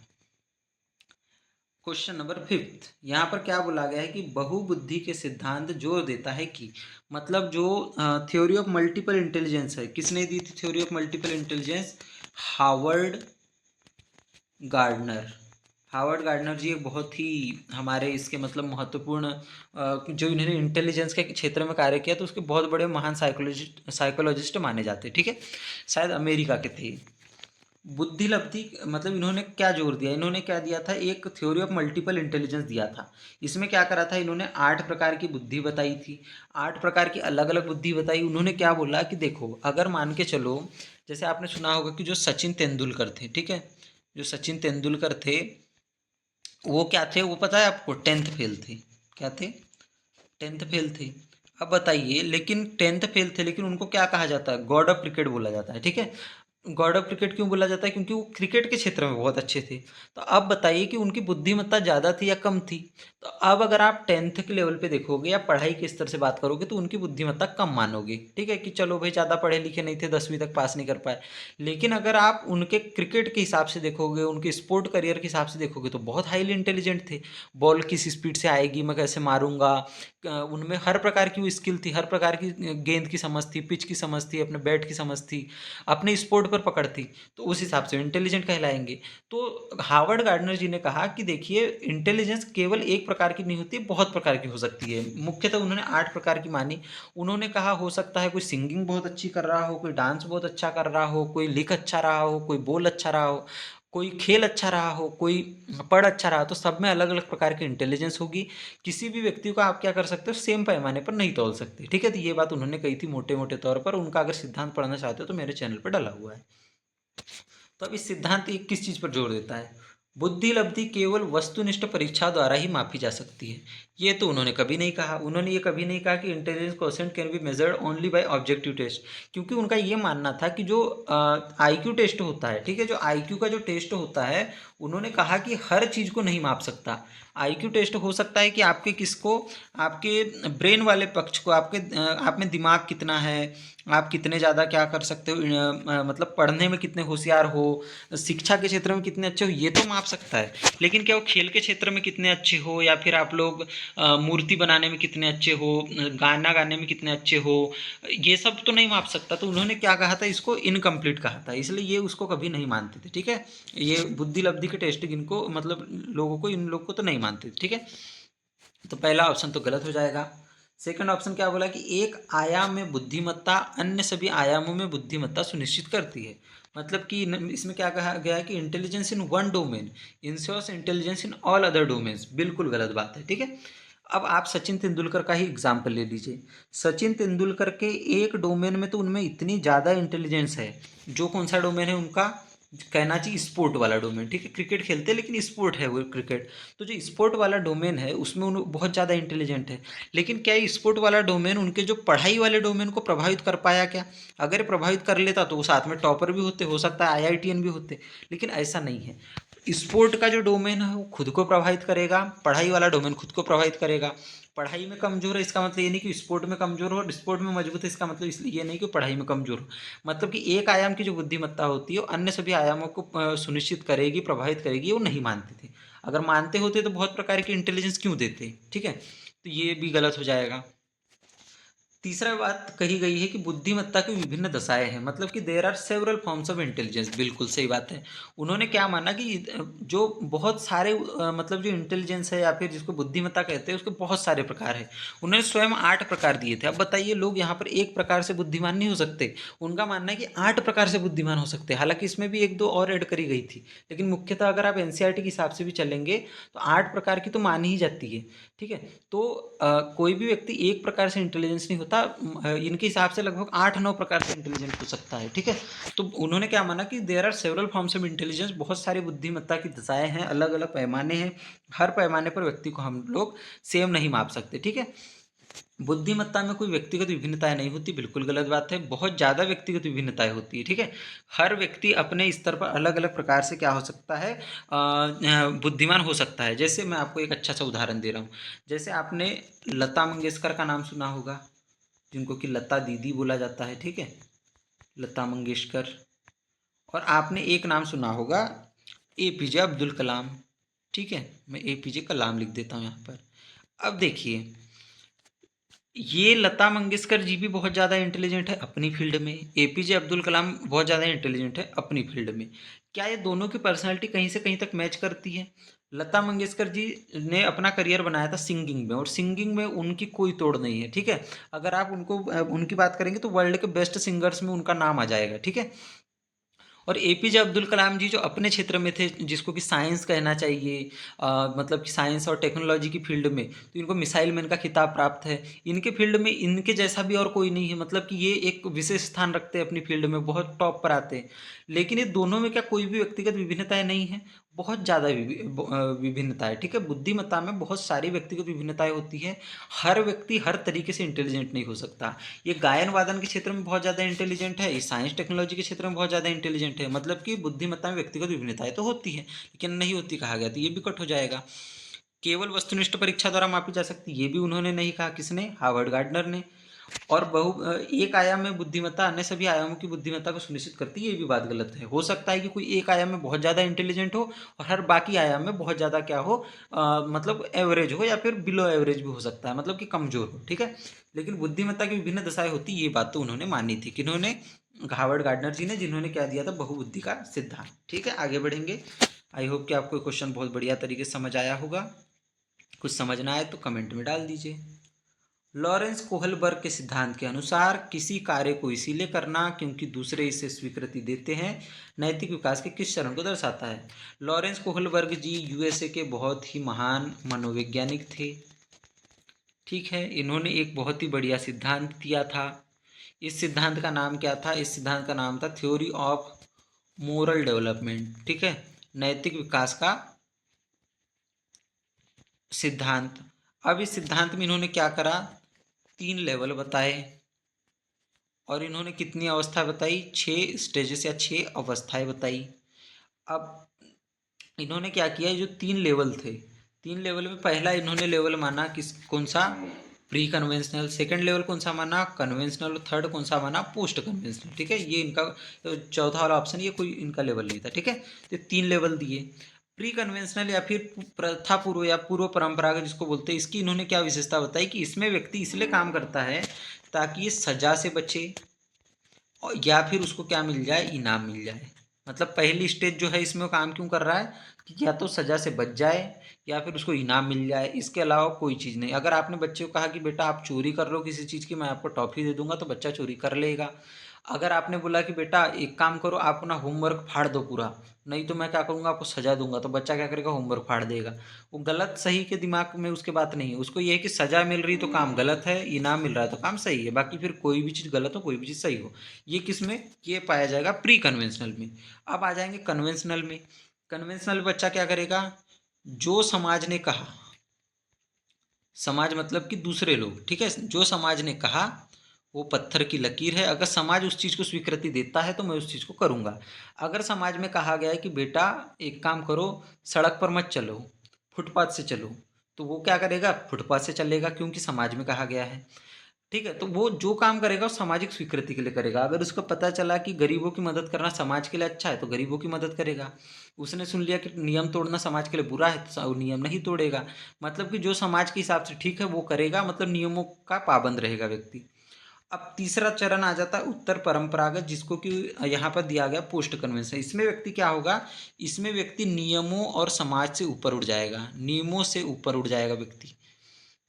क्वेश्चन नंबर 5, यहाँ पर क्या बोला गया है कि बहुबुद्धि के सिद्धांत जोर देता है कि, मतलब जो थ्योरी ऑफ मल्टीपल इंटेलिजेंस है, किसने दी थी theory of multiple intelligence? Howard Gardner. Howard Gardner ji एक बहुत ही हमारे इसके मतलब महत्वपूर्ण, जो इन्होंने इंटेलिजेंस के क्षेत्र में कार्य किया, तो उसके बहुत बड़े महान साइकोलॉजिस्ट माने जाते हैं। ठीक है, शायद अमेरिका के थे। बुद्धि लब्धि, मतलब इन्होंने क्या जोर दिया, इन्होंने क्या दिया था? एक थ्योरी ऑफ मल्टीपल इंटेलिजेंस दिया था। इसमें क्या करा था इन्होंने? 8 प्रकार की बुद्धि बताई थी, 8 प्रकार की अलग अलग बुद्धि बताई। उन्होंने क्या बोला कि देखो, अगर मान के चलो, जैसे आपने सुना होगा कि जो सचिन तेंदुलकर थे, ठीक है, जो सचिन तेंदुलकर थे, वो क्या थे? वो पता है आपको? 10th फेल थे। क्या थे? 10th फेल थे। अब बताइए, लेकिन 10th फेल थे, लेकिन उनको क्या कहा जाता है? गॉड ऑफ क्रिकेट बोला जाता है। ठीक है, गॉड ऑफ क्रिकेट क्यों बोला जाता है? क्योंकि वो क्रिकेट के क्षेत्र में बहुत अच्छे थे। तो अब बताइए कि उनकी बुद्धिमत्ता ज़्यादा थी या कम थी? तो अब अगर आप 10th के लेवल पे देखोगे या पढ़ाई के स्तर से बात करोगे तो उनकी बुद्धिमत्ता कम मानोगे। ठीक है, कि चलो भाई ज़्यादा पढ़े लिखे नहीं थे, 10वीं तक पास नहीं कर पाए। लेकिन अगर आप उनके क्रिकेट के हिसाब से देखोगे, उनके स्पोर्ट करियर के हिसाब से देखोगे, तो बहुत हाईली इंटेलिजेंट थे। बॉल किस स्पीड से आएगी, मैं कैसे मारूंगा, उनमें हर प्रकार की वो स्किल थी, हर प्रकार की गेंद की समझ थी, पिच की समझ थी, अपने बैट की समझ थी, अपने स्पोर्ट पर पकड़ थी। तो उस हिसाब से इंटेलिजेंट कहलाएंगे। तो हार्वर्ड गार्डनर जी ने कहा कि देखिए, इंटेलिजेंस केवल एक प्रकार की नहीं होती, बहुत प्रकार की हो सकती है। मुख्यतः उन्होंने 8 प्रकार की मानी। उन्होंने कहा हो सकता है कोई सिंगिंग बहुत अच्छी कर रहा हो, कोई डांस बहुत अच्छा कर रहा हो, कोई लिख अच्छा रहा हो, कोई बोल अच्छा रहा हो, कोई खेल अच्छा रहा हो, कोई पढ़ अच्छा रहा, तो सब में अलग अलग प्रकार की इंटेलिजेंस होगी। किसी भी व्यक्ति को आप क्या कर सकते हो? सेम पैमाने पर नहीं तोल सकते। ठीक है, तो ये बात उन्होंने कही थी मोटे मोटे तौर पर। उनका अगर सिद्धांत पढ़ना चाहते हो तो मेरे चैनल पर डला हुआ है। तो अब इस सिद्धांत एक किस चीज़ पर जोर देता है? बुद्धि लब्धि केवल वस्तुनिष्ठ परीक्षा द्वारा ही मापी जा सकती है। ये तो उन्होंने कभी नहीं कहा। उन्होंने ये कभी नहीं कहा कि intelligence quotient can be measured only by objective test, क्योंकि उनका ये मानना था कि जो आईक्यू टेस्ट होता है, ठीक है, जो आईक्यू का जो टेस्ट होता है, उन्होंने कहा कि हर चीज़ को नहीं माप सकता। आईक्यू टेस्ट हो सकता है कि आपके किसको, आपके ब्रेन वाले पक्ष को, आपके आप में दिमाग कितना है, आप कितने ज़्यादा क्या कर सकते हो, मतलब पढ़ने में कितने होशियार हो, शिक्षा के क्षेत्र में कितने अच्छे हो, ये तो माप सकता है। लेकिन क्या वो खेल के क्षेत्र में कितने अच्छे हो, या फिर आप लोग मूर्ति बनाने में कितने अच्छे हो, गाना गाने में कितने अच्छे हो, ये सब तो नहीं माप सकता। तो उन्होंने क्या कहा था, इसको इनकम्प्लीट कहा था, इसलिए ये उसको कभी नहीं मानते थे। ठीक है, ये बुद्धि लब्धि के टेस्ट इनको मतलब लोगों को, इन लोग को तो नहीं मानते थे। ठीक है, तो पहला ऑप्शन तो गलत हो जाएगा। सेकंड ऑप्शन क्या बोला कि एक आयाम में बुद्धिमत्ता अन्य सभी आयामों में बुद्धिमत्ता सुनिश्चित करती है। मतलब कि इसमें क्या कहा गया है कि intelligence in one domain ensures intelligence in all other domains. बिल्कुल गलत बात है। ठीक है, अब आप सचिन तेंदुलकर का ही एग्जाम्पल ले लीजिए। सचिन तेंदुलकर के एक डोमेन में तो उनमें इतनी ज़्यादा इंटेलिजेंस है, जो कौन सा डोमेन है उनका, कहना चाहिए स्पोर्ट वाला डोमेन। ठीक है, क्रिकेट खेलते हैं लेकिन स्पोर्ट है वो क्रिकेट, तो जो स्पोर्ट वाला डोमेन है उसमें उन बहुत ज़्यादा इंटेलिजेंट है। लेकिन क्या ये स्पोर्ट वाला डोमेन उनके जो पढ़ाई वाले डोमेन को प्रभावित कर पाया क्या? अगर प्रभावित कर लेता तो वो साथ में टॉपर भी होते, हो सकता है आईआईटीएन भी होते, लेकिन ऐसा नहीं है। स्पोर्ट का जो डोमेन है वो खुद को प्रभावित करेगा, पढ़ाई वाला डोमेन खुद को प्रभावित करेगा। पढ़ाई में कमजोर है इसका मतलब ये नहीं कि स्पोर्ट में कमजोर हो, और स्पोर्ट में मजबूत है इसका मतलब इसलिए ये नहीं कि पढ़ाई में कमजोर हो। मतलब कि एक आयाम की जो बुद्धिमत्ता होती है वो अन्य सभी आयामों को सुनिश्चित करेगी, प्रभावित करेगी, वो नहीं मानते थे। अगर मानते होते तो बहुत प्रकार की इंटेलिजेंस क्यों देते? ठीक है, तो ये भी गलत हो जाएगा। तीसरा बात कही गई है कि बुद्धिमत्ता की विभिन्न दशाएं हैं, मतलब कि there are several forms of intelligence. बिल्कुल सही बात है। उन्होंने क्या माना कि जो बहुत सारे मतलब जो इंटेलिजेंस है या फिर जिसको बुद्धिमत्ता कहते हैं उसके बहुत सारे प्रकार है। उन्होंने स्वयं 8 प्रकार दिए थे। अब बताइए, लोग यहाँ पर एक प्रकार से बुद्धिमान नहीं हो सकते। उनका मानना है कि 8 प्रकार से बुद्धिमान हो सकते हैं। हालांकि इसमें भी एक दो और ऐड करी गई थी, लेकिन मुख्यतः अगर आप एनसीईआरटी के हिसाब से भी चलेंगे तो 8 प्रकार की तो मान ही जाती है। ठीक है, तो कोई भी व्यक्ति एक प्रकार से इंटेलिजेंस नहीं होता। इनके हिसाब से लगभग 8-9 प्रकार से इंटेलिजेंट हो सकता है। ठीक है, तो उन्होंने क्या माना कि there are several forms of intelligence, बहुत सारी बुद्धिमत्ता की दशाएं हैं, अलग अलग पैमाने हैं। हर पैमाने पर व्यक्ति को हम लोग सेम नहीं माप सकते। ठीक है, बुद्धिमत्ता में कोई व्यक्तिगत विभिन्नताएं नहीं होती। बिल्कुल गलत बात है, बहुत ज़्यादा व्यक्तिगत विभिन्नताएं होती है। ठीक है, हर व्यक्ति अपने स्तर पर अलग अलग प्रकार से क्या हो सकता है, बुद्धिमान हो सकता है। जैसे मैं आपको एक अच्छा सा उदाहरण दे रहा हूँ। जैसे आपने लता मंगेशकर का नाम सुना होगा, जिनको कि लता दीदी बोला जाता है। ठीक है, लता मंगेशकर। और आपने एक नाम सुना होगा, एपीजे अब्दुल कलाम। ठीक है, मैं एपीजे कलाम लिख देता हूँ यहाँ पर। अब देखिए, ये लता मंगेशकर जी भी बहुत ज़्यादा इंटेलिजेंट है अपनी फील्ड में, एपीजे अब्दुल कलाम बहुत ज़्यादा इंटेलिजेंट है अपनी फील्ड में। क्या ये दोनों की पर्सनैलिटी कहीं से कहीं तक मैच करती है? लता मंगेशकर जी ने अपना करियर बनाया था सिंगिंग में, और सिंगिंग में उनकी कोई तोड़ नहीं है। ठीक है, अगर आप उनको उनकी बात करेंगे तो वर्ल्ड के बेस्ट सिंगर्स में उनका नाम आ जाएगा। ठीक है, और एपीजे अब्दुल कलाम जी जो अपने क्षेत्र में थे, जिसको कि साइंस कहना चाहिए, मतलब कि साइंस और टेक्नोलॉजी की फील्ड में, तो इनको मिसाइल मैन का खिताब प्राप्त है। इनके फील्ड में इनके जैसा भी और कोई नहीं है, मतलब कि ये एक विशेष स्थान रखते हैं अपनी फील्ड में, बहुत टॉप पर आते हैं। लेकिन ये दोनों में क्या कोई भी व्यक्तिगत विभिन्नताएं नहीं है? बहुत ज़्यादा विभिन्नता है। ठीक है, बुद्धिमत्ता में बहुत सारी व्यक्तिगत विभिन्नताएं होती हैं। हर व्यक्ति हर तरीके से इंटेलिजेंट नहीं हो सकता। ये गायन वादन के क्षेत्र में बहुत ज़्यादा इंटेलिजेंट है, ये साइंस टेक्नोलॉजी के क्षेत्र में बहुत ज़्यादा इंटेलिजेंट है। मतलब कि बुद्धिमत्ता में व्यक्तिगत विभिन्नताएं तो होती है, लेकिन नहीं होती कहा गया, तो ये भी कट हो जाएगा। केवल वस्तुनिष्ठ परीक्षा द्वारा मापी जा सकती, ये भी उन्होंने नहीं कहा। किसने? हार्वर्ड गार्डनर ने। और एक आयाम में बुद्धिमत्ता अन्य सभी आयामों की बुद्धिमत्ता को सुनिश्चित करती है, ये भी बात गलत है। हो सकता है कि कोई एक आयाम में बहुत ज़्यादा इंटेलिजेंट हो और हर बाकी आयाम में बहुत ज़्यादा क्या हो, मतलब एवरेज हो, या फिर बिलो एवरेज भी हो सकता है, मतलब कि कमजोर हो। ठीक है, लेकिन बुद्धिमत्ता की विभिन्न दशाएं होती, ये बात तो उन्होंने मानी थी। किन्होंने? हार्वर्ड गार्डनर जी ने, जिन्होंने क्या दिया था, बहुबुद्धि का सिद्धांत। ठीक है, आगे बढ़ेंगे। आई होप कि आपको क्वेश्चन बहुत बढ़िया तरीके से समझ आया होगा। कुछ समझ ना आए तो कमेंट में डाल दीजिए। लॉरेंस कोहलबर्ग के सिद्धांत के अनुसार किसी कार्य को इसीलिए करना क्योंकि दूसरे इसे स्वीकृति देते हैं नैतिक विकास के किस चरण को दर्शाता है? लॉरेंस कोहलबर्ग जी यूएसए के बहुत ही महान मनोवैज्ञानिक थे। ठीक है, इन्होंने एक बहुत ही बढ़िया सिद्धांत दिया था। इस सिद्धांत का नाम क्या था? इस सिद्धांत का नाम था थ्योरी ऑफ मोरल डेवलपमेंट। ठीक है, नैतिक विकास का सिद्धांत। अब इस सिद्धांत में इन्होंने क्या करा, 3 लेवल बताए, और इन्होंने कितनी अवस्था बताई, 6 स्टेजेस या 6 अवस्थाएं बताई। अब इन्होंने क्या किया, जो 3 लेवल थे, 3 लेवल में पहला इन्होंने लेवल माना किस, कौन सा? Pre conventional. सेकंड लेवल कौन सा माना? कन्वेंशनल। और थर्ड कौन सा माना? Post conventional. ठीक है, ये इनका चौथा वाला ऑप्शन, ये कोई इनका लेवल नहीं था। ठीक है, तो 3 लेवल दिए। प्री कन्वेंशनल या फिर प्रथा पूर्व या पूर्व परंपरागत जिसको बोलते हैं, इसकी इन्होंने क्या विशेषता बताई कि इसमें व्यक्ति इसलिए काम करता है ताकि ये सजा से बचे और या फिर उसको क्या मिल जाए, इनाम मिल जाए। मतलब पहली स्टेज जो है इसमें वो काम क्यों कर रहा है कि या तो सजा से बच जाए या फिर उसको इनाम मिल जाए, इसके अलावा कोई चीज़ नहीं। अगर आपने बच्चे को कहा कि बेटा आप चोरी कर रहे हो किसी चीज़ की, मैं आपको टॉफ़ी दे दूंगा, तो बच्चा चोरी कर लेगा। अगर आपने बोला कि बेटा एक काम करो, आप अपना होमवर्क फाड़ दो पूरा, नहीं तो मैं क्या करूँगा आपको सजा दूंगा, तो बच्चा क्या करेगा, होमवर्क फाड़ देगा। वो गलत सही के दिमाग में उसके बात नहीं है, उसको ये है कि सजा मिल रही तो काम गलत है, इनाम मिल रहा है तो काम सही है, बाकी फिर कोई भी चीज़ गलत हो कोई भी चीज़ सही हो। ये किस में, ये पाया जाएगा प्री कन्वेंशनल में। अब आ जाएंगे कन्वेंशनल में। कन्वेंशनल बच्चा क्या करेगा, जो समाज ने कहा, समाज मतलब कि दूसरे लोग, ठीक है, जो समाज ने कहा वो पत्थर की लकीर है। अगर समाज उस चीज़ को स्वीकृति देता है तो मैं उस चीज़ को करूँगा। अगर समाज में कहा गया है कि बेटा एक काम करो, सड़क पर मत चलो, फुटपाथ से चलो, तो वो क्या करेगा, फुटपाथ से चलेगा, क्योंकि समाज में कहा गया है। ठीक है, तो वो जो काम करेगा वो सामाजिक स्वीकृति के लिए करेगा। अगर उसको पता चला कि गरीबों की मदद करना समाज के लिए अच्छा है तो गरीबों की मदद करेगा। उसने सुन लिया कि नियम तोड़ना समाज के लिए बुरा है तो वो नियम नहीं तोड़ेगा। मतलब कि जो समाज के हिसाब से ठीक है वो करेगा, मतलब नियमों का पाबंद रहेगा व्यक्ति। अब तीसरा चरण आ जाता है उत्तर परंपरागत, जिसको कि यहाँ पर दिया गया पोस्ट कन्वेंशन। इसमें व्यक्ति क्या होगा, इसमें व्यक्ति नियमों और समाज से ऊपर उठ जाएगा, नियमों से ऊपर उठ जाएगा व्यक्ति।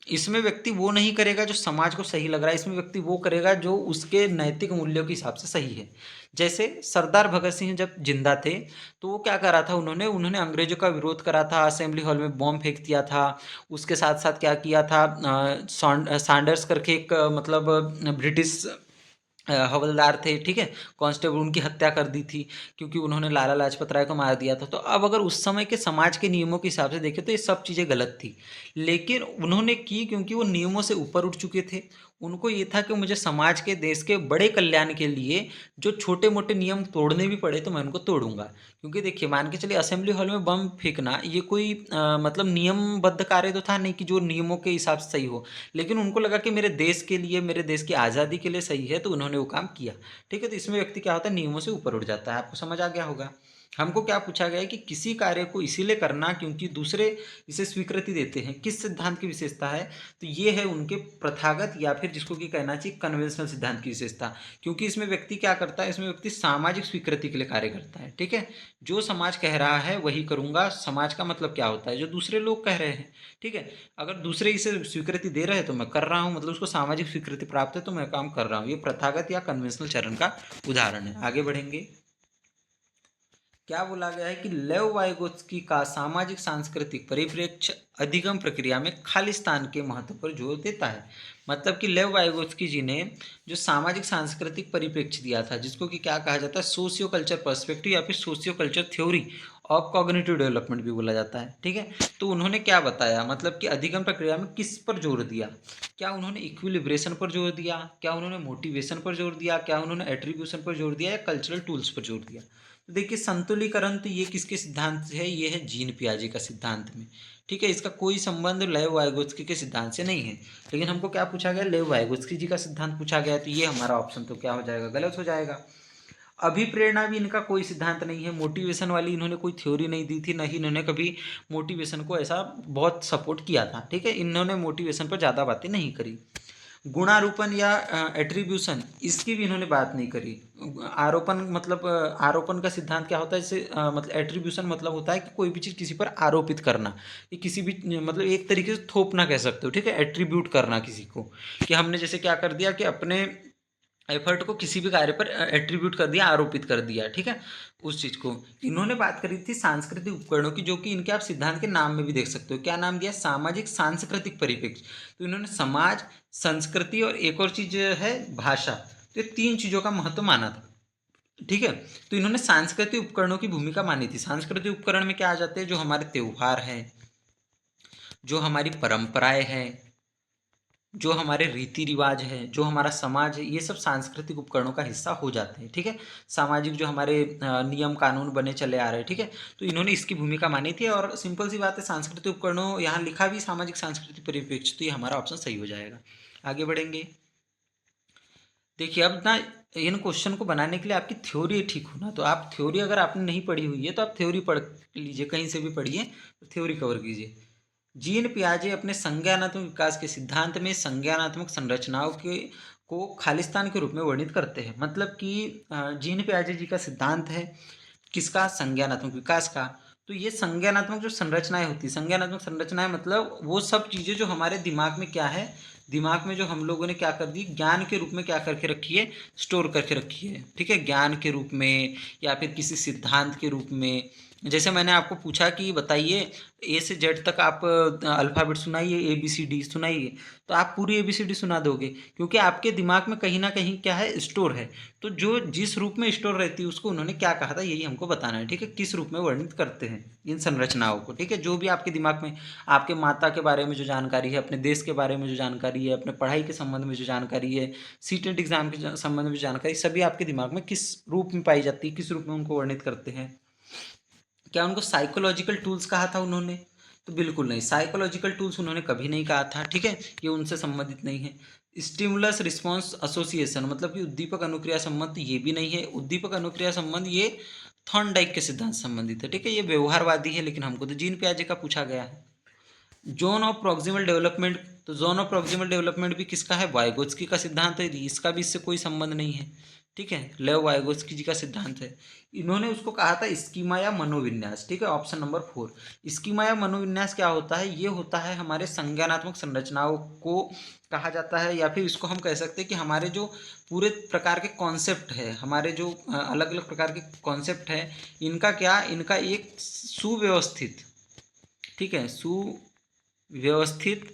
इसमें व्यक्ति वो नहीं करेगा जो समाज को सही लग रहा है, इसमें व्यक्ति वो करेगा जो उसके नैतिक मूल्यों के हिसाब से सही है। जैसे सरदार भगत सिंह जब जिंदा थे तो वो क्या करा था, उन्होंने उन्होंने अंग्रेजों का विरोध करा था, असेंबली हॉल में बॉम्ब फेंक दिया था। उसके साथ साथ क्या किया था, सैंडर्स करके एक मतलब ब्रिटिश हवलदार थे, ठीक है, कांस्टेबल, उनकी हत्या कर दी थी क्योंकि उन्होंने लाला लाजपत राय को मार दिया था। तो अब अगर उस समय के समाज के नियमों के हिसाब से देखें तो ये सब चीज़ें गलत थी, लेकिन उन्होंने की क्योंकि वो नियमों से ऊपर उठ चुके थे। उनको ये था कि मुझे समाज के देश के बड़े कल्याण के लिए जो छोटे मोटे नियम तोड़ने भी पड़े तो मैं उनको तोड़ूंगा। क्योंकि देखिए मान के चलिए असेंबली हॉल में बम फेंकना ये कोई मतलब नियमबद्ध कार्य तो था नहीं कि जो नियमों के हिसाब से सही हो, लेकिन उनको लगा कि मेरे देश के लिए, मेरे देश की आज़ादी के लिए सही है, तो उन्होंने वो काम किया। ठीक है, तो इसमें व्यक्ति क्या होता है, नियमों से ऊपर उठ जाता है। आपको समझ आ गया होगा। हमको क्या पूछा गया है कि किसी कार्य को इसीलिए करना क्योंकि दूसरे इसे स्वीकृति देते हैं, किस सिद्धांत की विशेषता है, तो ये है उनके प्रथागत या फिर जिसको कि कहना चाहिए कन्वेंशनल सिद्धांत की विशेषता। क्योंकि इसमें व्यक्ति क्या करता है, इसमें व्यक्ति सामाजिक स्वीकृति के लिए कार्य करता है। ठीक है, जो समाज कह रहा है वही करूंगा। समाज का मतलब क्या होता है, जो दूसरे लोग कह रहे हैं। ठीक है, अगर दूसरे इसे स्वीकृति दे रहे हैं तो मैं कर रहा हूँ, मतलब उसको सामाजिक स्वीकृति प्राप्त है तो मैं काम कर रहा हूँ। ये प्रथागत या कन्वेंशनल चरण का उदाहरण है। आगे बढ़ेंगे। क्या बोला गया है कि लेव वाइगोत्स्की का सामाजिक सांस्कृतिक परिप्रेक्ष्य अधिगम प्रक्रिया में खालिस्तान के महत्व पर जोर देता है। मतलब कि लेव वाइगोत्स्की जी ने जो सामाजिक सांस्कृतिक परिप्रेक्ष्य दिया था, जिसको कि क्या कहा जाता है, सोशियो कल्चर पर्सपेक्टिव या फिर socio culture theory of cognitive development भी बोला जाता है। ठीक है, तो उन्होंने क्या बताया, मतलब कि अधिगम प्रक्रिया में किस पर जोर दिया। क्या उन्होंने इक्विलिब्रेशन पर जोर दिया, क्या उन्होंने मोटिवेशन पर जोर दिया, क्या उन्होंने एट्रीब्यूशन पर जोर दिया, या कल्चरल टूल्स पर जोर दिया। तो देखिए संतुलीकरण तो ये किसके सिद्धांत से है, ये है जीन पियाजे का सिद्धांत में। ठीक है, इसका कोई संबंध लेव वाइगोत्स्की के सिद्धांत से नहीं है। लेकिन हमको क्या पूछा गया, लेव वाइगोत्स्की जी का सिद्धांत पूछा गया, तो ये हमारा ऑप्शन तो क्या हो जाएगा, गलत हो जाएगा। अभिप्रेरणा भी इनका कोई सिद्धांत नहीं है, मोटिवेशन वाली इन्होंने कोई थ्योरी नहीं दी थी, नहीं इन्होंने कभी मोटिवेशन को ऐसा बहुत सपोर्ट किया था। ठीक है, इन्होंने मोटिवेशन पर ज़्यादा बातें नहीं करी। गुणारोपण या एट्रीब्यूशन, इसकी भी इन्होंने बात नहीं करी। आरोपण मतलब आरोपण का सिद्धांत क्या होता है, जैसे मतलब एट्रीब्यूशन मतलब होता है कि कोई भी चीज़ किसी पर आरोपित करना, कि किसी भी मतलब एक तरीके से थोपना कह सकते हो। ठीक है, एट्रीब्यूट करना किसी को, कि हमने जैसे क्या कर दिया कि अपने एफर्ट को किसी भी कार्य पर एट्रीब्यूट कर दिया, आरोपित कर दिया। ठीक है, उस चीज़ को इन्होंने बात करी थी सांस्कृतिक उपकरणों की, जो कि इनके आप सिद्धांत के नाम में भी देख सकते हो। क्या नाम दिया, सामाजिक सांस्कृतिक परिप्रेक्ष्य। तो इन्होंने समाज, संस्कृति और एक और चीज़ है भाषा, तो ये तीन चीज़ों का महत्व माना था। ठीक है, तो इन्होंने सांस्कृतिक उपकरणों की भूमिका मानी थी। सांस्कृतिक उपकरण में क्या आ जाते हैं, जो हमारे त्योहार हैं, जो हमारी परंपराएं हैं, जो हमारे रीति रिवाज है, जो हमारा समाज है, ये सब सांस्कृतिक उपकरणों का हिस्सा हो जाते हैं। ठीक है, सामाजिक जो हमारे नियम कानून बने चले आ रहे हैं। ठीक है, तो इन्होंने इसकी भूमिका मानी थी। और सिंपल सी बात है, सांस्कृतिक उपकरणों यहाँ लिखा भी सामाजिक सांस्कृतिक परिप्रेक्ष्य, तो ये हमारा ऑप्शन सही हो जाएगा। आगे बढ़ेंगे। देखिए अब ना इन क्वेश्चन को बनाने के लिए आपकी थ्योरी ठीक होना। तो आप थ्योरी अगर आपने नहीं पढ़ी हुई है तो आप थ्योरी पढ़ लीजिए, कहीं से भी पढ़िए, तो थ्योरी कवर कीजिए। जीन पियाजे अपने संज्ञानात्मक विकास के सिद्धांत में संज्ञानात्मक संरचनाओं के को खालिस्तान के रूप में वर्णित करते हैं। मतलब कि जीन पियाजे जी का सिद्धांत है किसका? संज्ञानात्मक विकास का। तो ये संज्ञानात्मक जो संरचनाएं होती है, संज्ञानात्मक संरचनाएं मतलब वो सब चीज़ें जो हमारे दिमाग में क्या है, दिमाग में जो हम लोगों ने क्या कर दी, ज्ञान के रूप में क्या करके रखी है, स्टोर करके रखी है। ठीक है, ज्ञान के रूप में या फिर किसी सिद्धांत के रूप में। जैसे मैंने आपको पूछा कि बताइए ए से जेड तक आप अल्फ़ाबेट सुनाइए, ए बी सी डी सुनाइए, तो आप पूरी ए बी सी डी सुना दोगे, क्योंकि आपके दिमाग में कहीं ना कहीं क्या है, स्टोर है। तो जो जिस रूप में स्टोर रहती है उसको उन्होंने क्या कहा था, यही हमको बताना है। ठीक है, किस रूप में वर्णित करते हैं इन संरचनाओं को। ठीक है, जो भी आपके दिमाग में, आपके माता के बारे में जो जानकारी है, अपने देश के बारे में जो जानकारी है, अपने पढ़ाई के संबंध में जो जानकारी है, सीटेट एग्जाम के संबंध में जो जानकारी, सभी आपके दिमाग में किस रूप में पाई जाती है, किस रूप में उनको वर्णित करते हैं। क्या उनको साइकोलॉजिकल टूल्स कहा था उन्होंने? तो बिल्कुल नहीं, साइकोलॉजिकल टूल्स उन्होंने कभी नहीं कहा था। ठीक है, ये उनसे संबंधित नहीं है। स्टिमुलस रिस्पॉन्स एसोसिएशन मतलब कि उद्दीपक अनुक्रिया संबंध, ये भी नहीं है। उद्दीपक अनुक्रिया संबंध ये थॉर्नडाइक के सिद्धांत से संबंधित है। ठीक है, ये व्यवहारवादी है, लेकिन हमको तो जीन पियाजे का पूछा गया है। जोन ऑफ प्रॉक्सिमल डेवलपमेंट, तो जोन ऑफ प्रॉक्सिमल डेवलपमेंट भी किसका है? वाइगोत्स्की का सिद्धांत है, इसका भी इससे कोई संबंध नहीं है। ठीक है, लेव वाइगोत्स्की जी का सिद्धांत है। इन्होंने उसको कहा था स्कीमा या मनोविन्यास। ठीक है, ऑप्शन नंबर 4। स्कीमा या मनोविन्यास क्या होता है? ये होता है हमारे संज्ञानात्मक संरचनाओं को कहा जाता है, या फिर इसको हम कह सकते हैं कि हमारे जो पूरे प्रकार के कॉन्सेप्ट है, हमारे जो अलग अलग प्रकार के कॉन्सेप्ट है, इनका क्या, इनका एक सुव्यवस्थित, ठीक है, सुव्यवस्थित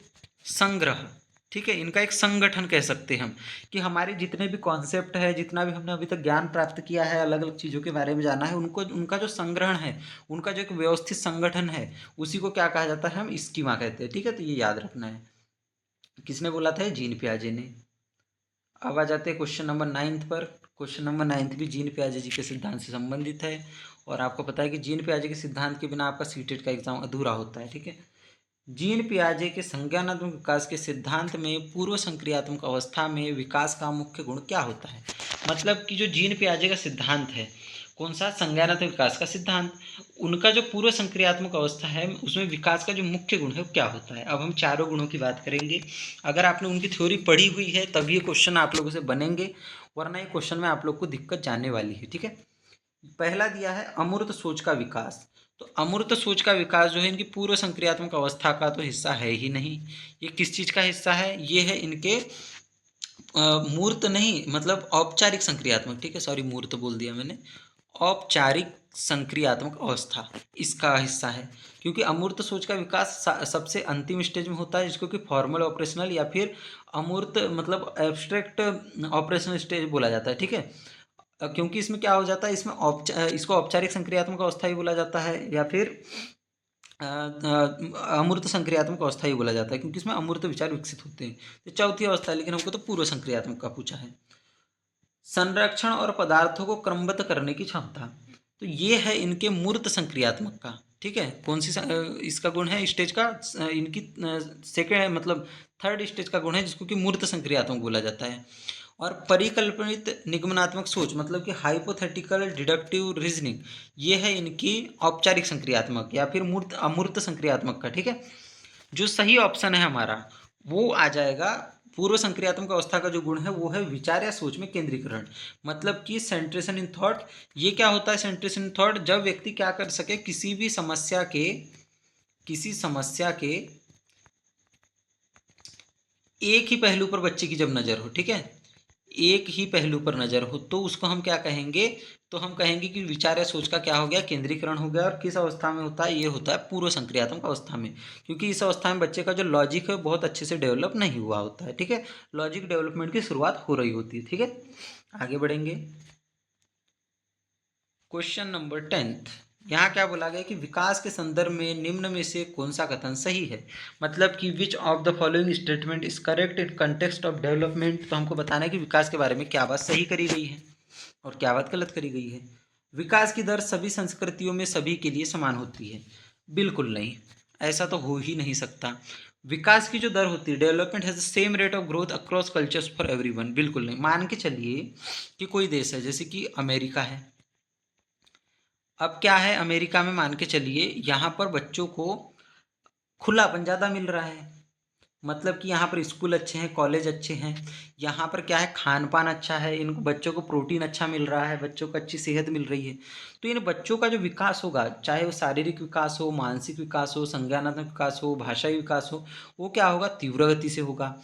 संग्रह। ठीक है, इनका एक संगठन कह सकते हैं हम, कि हमारे जितने भी कॉन्सेप्ट है, जितना भी हमने अभी तक ज्ञान प्राप्त किया है, अलग अलग चीज़ों के बारे में जाना है, उनको, उनका जो संग्रहण है, उनका जो एक व्यवस्थित संगठन है, उसी को क्या कहा जाता है? हम स्कीमा कहते हैं। ठीक है, तो ये याद रखना है। किसने बोला था? जीन पियाजे ने। अब आ जाते हैं क्वेश्चन नंबर 9 पर। क्वेश्चन नंबर 9 भी जीन पियाजे जी के सिद्धांत से संबंधित है, और आपको पता है कि जीन पियाजे के सिद्धांत के बिना आपका सीटेट का एग्जाम अधूरा होता है। ठीक है, जीन पियाजे के संज्ञानात्मक विकास के सिद्धांत में पूर्व संक्रियात्मक अवस्था में विकास का मुख्य गुण क्या होता है? मतलब कि जो जीन पियाजे का सिद्धांत है, कौन सा? संज्ञानात्मक विकास का सिद्धांत। उनका जो पूर्व संक्रियात्मक अवस्था है उसमें विकास का जो मुख्य गुण है वो क्या होता है? अब हम चारों गुणों की बात करेंगे। अगर आपने उनकी थ्योरी पढ़ी हुई है तब ये क्वेश्चन आप लोगों से बनेंगे, वरना ये क्वेश्चन में आप लोग को दिक्कत जाने वाली है। ठीक है, पहला दिया है अमूर्त सोच का विकास। तो अमूर्त सोच का विकास जो है इनकी पूर्व संक्रियात्मक अवस्था का तो हिस्सा है ही नहीं। ये किस चीज़ का हिस्सा है? ये है इनके मूर्त नहीं, मतलब औपचारिक संक्रियात्मक। ठीक है, सॉरी, मूर्त बोल दिया मैंने। औपचारिक संक्रियात्मक अवस्था इसका हिस्सा है, क्योंकि अमूर्त सोच का विकास सबसे अंतिम स्टेज में होता है, जिसको कि फॉर्मल ऑपरेशनल या फिर अमूर्त मतलब एब्स्ट्रैक्ट ऑपरेशनल स्टेज बोला जाता है। ठीक है, क्योंकि इसमें क्या हो जाता है, इसमें इसको औपचारिक संक्रियात्मक अवस्था ही बोला जाता है, या फिर अमूर्त संक्रियात्मक अवस्था ही बोला जाता है, क्योंकि इसमें अमूर्त विचार विकसित होते हैं। तो चौथी अवस्था है, लेकिन हमको तो पूर्व संक्रियात्मक का पूछा है। संरक्षण और पदार्थों को क्रमबद्ध करने की क्षमता, तो ये है इनके मूर्त संक्रियात्मक का। ठीक है, कौन सी इसका गुण है स्टेज का? इनकी सेकेंड मतलब थर्ड स्टेज का गुण है, जिसको कि मूर्त संक्रियात्मक बोला जाता है। और परिकल्पित निगमनात्मक सोच मतलब कि हाइपोथेटिकल डिडक्टिव रीजनिंग, ये है इनकी औपचारिक संक्रियात्मक या फिर मूर्त अमूर्त संक्रियात्मक का। ठीक है, जो सही ऑप्शन है हमारा वो आ जाएगा। पूर्व संक्रियात्मक अवस्था का जो गुण है वो है विचार या सोच में केंद्रीकरण, मतलब कि सेंट्रेशन इन थॉट। ये क्या होता है सेंट्रेशन इन थॉट? जब व्यक्ति क्या कर सके, किसी समस्या के एक ही पहलू पर बच्चे की जब नज़र हो, ठीक है, एक ही पहलू पर नज़र हो, तो उसको हम क्या कहेंगे? तो हम कहेंगे कि विचार या सोच का क्या हो गया? केंद्रीकरण हो गया। और किस अवस्था में होता है? ये होता है पूर्व संक्रियात्मक अवस्था में, क्योंकि इस अवस्था में बच्चे का जो लॉजिक है बहुत अच्छे से डेवलप नहीं हुआ होता है। ठीक है, लॉजिक डेवलपमेंट की शुरुआत हो रही होती है। ठीक है, आगे बढ़ेंगे। क्वेश्चन नंबर 10, यहाँ क्या बोला गया कि विकास के संदर्भ में निम्न में से कौन सा कथन सही है? मतलब कि which of the following statement is correct in context of development. तो हमको बताना है कि विकास के बारे में क्या बात सही करी गई है और क्या बात गलत करी गई है। विकास की दर सभी संस्कृतियों में सभी के लिए समान होती है? बिल्कुल नहीं, ऐसा तो हो ही नहीं सकता। विकास की जो दर होती है, development has the same rate of growth across cultures for everyone, बिल्कुल नहीं। मान के चलिए कि कोई देश है जैसे कि अमेरिका है। अब क्या है, अमेरिका में मान के चलिए यहाँ पर बच्चों को खुलापन ज़्यादा मिल रहा है। मतलब कि यहाँ पर स्कूल अच्छे हैं, कॉलेज अच्छे हैं, यहाँ पर क्या है, खान पान अच्छा है, इन बच्चों को प्रोटीन अच्छा मिल रहा है, बच्चों को अच्छी सेहत मिल रही है। तो इन बच्चों का जो विकास होगा, चाहे वो शारीरिक विकास हो, मानसिक विकास हो, संज्ञानात्मक विकास हो, भाषाई विकास हो, वो क्या होगा, तीव्र गति से होगा।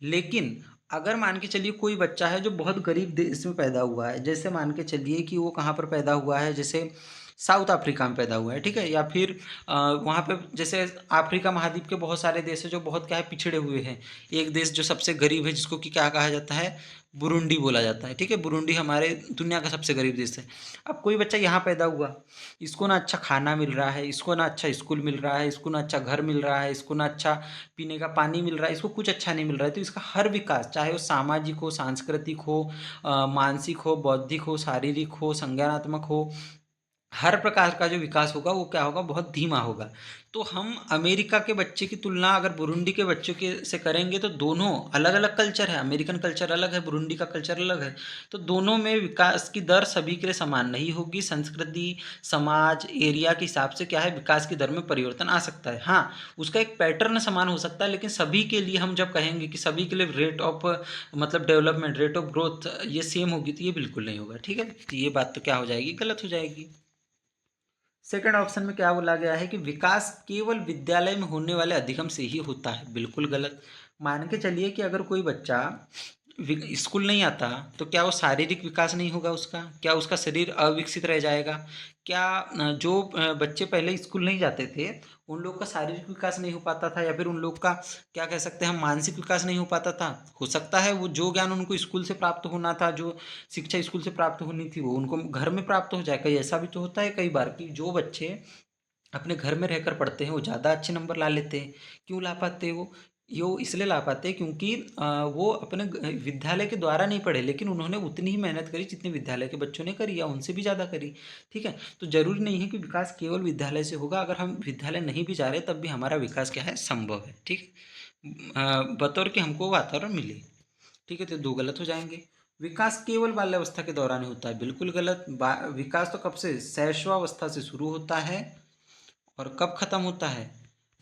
लेकिन अगर मान के चलिए कोई बच्चा है जो बहुत गरीब देश में पैदा हुआ है, जैसे मान के चलिए कि वो कहाँ पर पैदा हुआ है, जैसे साउथ अफ्रीका में पैदा हुआ है, ठीक है, या फिर वहाँ पे जैसे अफ्रीका महाद्वीप के बहुत सारे देश है जो बहुत क्या है, पिछड़े हुए हैं। एक देश जो सबसे गरीब है जिसको कि क्या कहा जाता है, बुरुंडी बोला जाता है, ठीक है। बुरुंडी हमारे दुनिया का सबसे गरीब देश है। अब कोई बच्चा यहाँ पैदा हुआ, इसको ना अच्छा खाना मिल रहा है, इसको ना अच्छा स्कूल मिल रहा है, इसको ना अच्छा घर मिल रहा है, इसको ना अच्छा पीने का पानी मिल रहा है, इसको कुछ अच्छा नहीं मिल रहा है, तो इसका हर विकास, चाहे वो सामाजिक हो, सांस्कृतिक हो, मानसिक हो, बौद्धिक हो, शारीरिक हो, संज्ञानात्मक हो, हर प्रकार का जो विकास होगा वो क्या होगा, बहुत धीमा होगा। तो हम अमेरिका के बच्चे की तुलना अगर बुरुंडी के बच्चों के से करेंगे तो दोनों अलग अलग कल्चर है, अमेरिकन कल्चर अलग है, बुरुंडी का कल्चर अलग है। तो दोनों में विकास की दर सभी के लिए समान नहीं होगी। संस्कृति, समाज, एरिया के हिसाब से क्या है, विकास की दर में परिवर्तन आ सकता है। हाँ, उसका एक पैटर्न समान हो सकता है, लेकिन सभी के लिए हम जब कहेंगे कि सभी के लिए रेट ऑफ मतलब डेवलपमेंट, रेट ऑफ ग्रोथ ये सेम होगी, तो ये बिल्कुल नहीं होगा, ठीक है। तो ये बात तो क्या हो जाएगी, गलत हो जाएगी। सेकंड ऑप्शन में क्या बोला गया है कि विकास केवल विद्यालय में होने वाले अधिगम से ही होता है, बिल्कुल गलत। मान के चलिए कि अगर कोई बच्चा स्कूल नहीं आता तो क्या वो शारीरिक विकास नहीं होगा उसका, क्या उसका शरीर अविकसित रह जाएगा, क्या जो बच्चे पहले स्कूल नहीं जाते थे उन लोग का शारीरिक विकास नहीं हो पाता था, या फिर उन लोग का क्या कह सकते हैं हम, मानसिक विकास नहीं हो पाता था। हो सकता है वो जो ज्ञान उनको स्कूल से प्राप्त होना था, जो शिक्षा स्कूल से प्राप्त होनी थी, वो उनको घर में प्राप्त हो जाए। कई ऐसा भी तो होता है कई बार कि जो बच्चे अपने घर में रहकर पढ़ते हैं वो ज़्यादा अच्छे नंबर ला लेते हैं। क्यों ला पाते हैं वो? यो इसलिए ला पाते हैं क्योंकि वो अपने विद्यालय के द्वारा नहीं पढ़े, लेकिन उन्होंने उतनी ही मेहनत करी जितनी विद्यालय के बच्चों ने करी, या उनसे भी ज़्यादा करी। ठीक है, तो ज़रूरी नहीं है कि विकास केवल विद्यालय से होगा। अगर हम विद्यालय नहीं भी जा रहे तब भी हमारा विकास क्या है, संभव है। ठीक है, बतौर कि हमको वातावरण मिले। ठीक है, तो दो गलत हो जाएंगे। विकास केवल बाल्यावस्था के दौरान ही होता है, बिल्कुल गलत। विकास तो कब से, शैशवावस्था से शुरू होता है और कब खत्म होता है,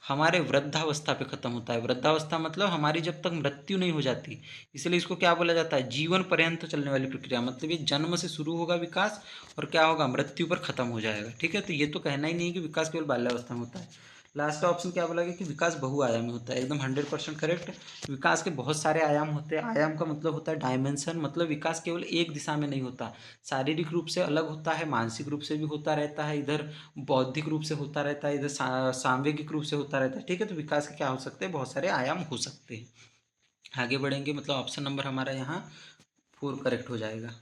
हमारे वृद्धावस्था पे खत्म होता है। वृद्धावस्था मतलब हमारी जब तक मृत्यु नहीं हो जाती, इसलिए इसको क्या बोला जाता है, जीवन पर्यंत चलने वाली प्रक्रिया। मतलब ये जन्म से शुरू होगा विकास और क्या होगा, मृत्यु पर खत्म हो जाएगा। ठीक है, तो ये तो कहना ही नहीं है कि विकास केवल बाल्यावस्था में होता है। लास्ट ऑप्शन क्या बोला गया कि विकास बहुआयामी होता है, एकदम 100% करेक्ट। विकास के बहुत सारे आयाम होते हैं। आयाम का मतलब होता है डायमेंशन, मतलब विकास केवल एक दिशा में नहीं होता, शारीरिक रूप से अलग होता है, मानसिक रूप से भी होता रहता है, इधर बौद्धिक रूप से होता रहता है, इधर सांवेगिक रूप से होता रहता है। ठीक है, तो विकास के क्या हो सकते हैं, बहुत सारे आयाम हो सकते हैं। आगे बढ़ेंगे, मतलब ऑप्शन नंबर हमारा यहाँ 4 करेक्ट हो जाएगा।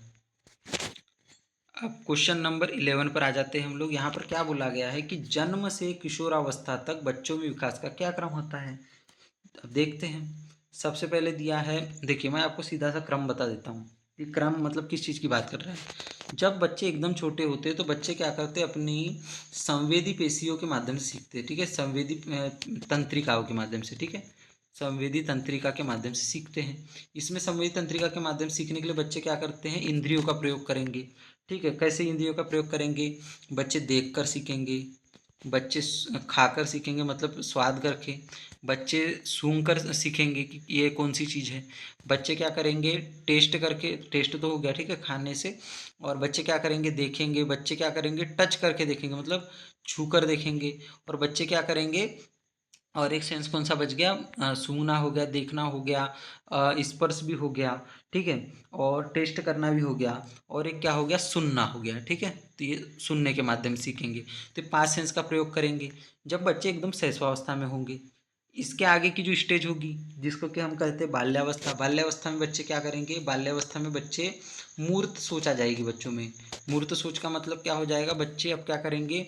अब क्वेश्चन नंबर 11 पर आ जाते हैं हम लोग। यहाँ पर क्या बोला गया है कि जन्म से किशोरावस्था तक बच्चों में विकास का क्या क्रम होता है। अब देखते हैं। सबसे पहले दिया है, देखिए मैं आपको सीधा सा क्रम बता देता हूँ। ये क्रम मतलब किस चीज़ की बात कर रहे हैं। जब बच्चे एकदम छोटे होते हैं तो बच्चे क्या करते हैं, अपनी संवेदी पेशियों के माध्यम से सीखते हैं। ठीक है, संवेदी तंत्रिकाओं के माध्यम से। ठीक है, संवेदी तंत्रिका के माध्यम से सीखते हैं। इसमें संवेदी तंत्रिका के माध्यम से सीखने के लिए बच्चे क्या करते हैं, इंद्रियों का प्रयोग करेंगे। ठीक है, कैसे इंद्रियों का प्रयोग करेंगे, बच्चे देख कर सीखेंगे, बच्चे खाकर सीखेंगे मतलब स्वाद करके, बच्चे सूंघ कर सीखेंगे कि ये कौन सी चीज़ है, बच्चे क्या करेंगे, टेस्ट करके, टेस्ट तो हो गया ठीक है खाने से, और बच्चे क्या करेंगे, देखेंगे, बच्चे क्या करेंगे, टच करके देखेंगे मतलब छू कर देखेंगे, और बच्चे क्या करेंगे, और एक सेंस कौन सा बच गया, सूंघना हो गया, देखना हो गया, स्पर्श भी हो गया। ठीक है, और टेस्ट करना भी हो गया, और एक क्या हो गया, सुनना हो गया। ठीक है, तो ये सुनने के माध्यम से सीखेंगे, तो पांच सेंस का प्रयोग करेंगे जब बच्चे एकदम शैशवावस्था में होंगे। इसके आगे की जो स्टेज होगी जिसको कि हम कहते हैं बाल्यावस्था, बाल्यावस्था में बच्चे क्या करेंगे, बाल्यावस्था में बच्चे मूर्त सोच आ जाएगी बच्चों में। मूर्त सोच का मतलब क्या हो जाएगा, बच्चे अब क्या करेंगे,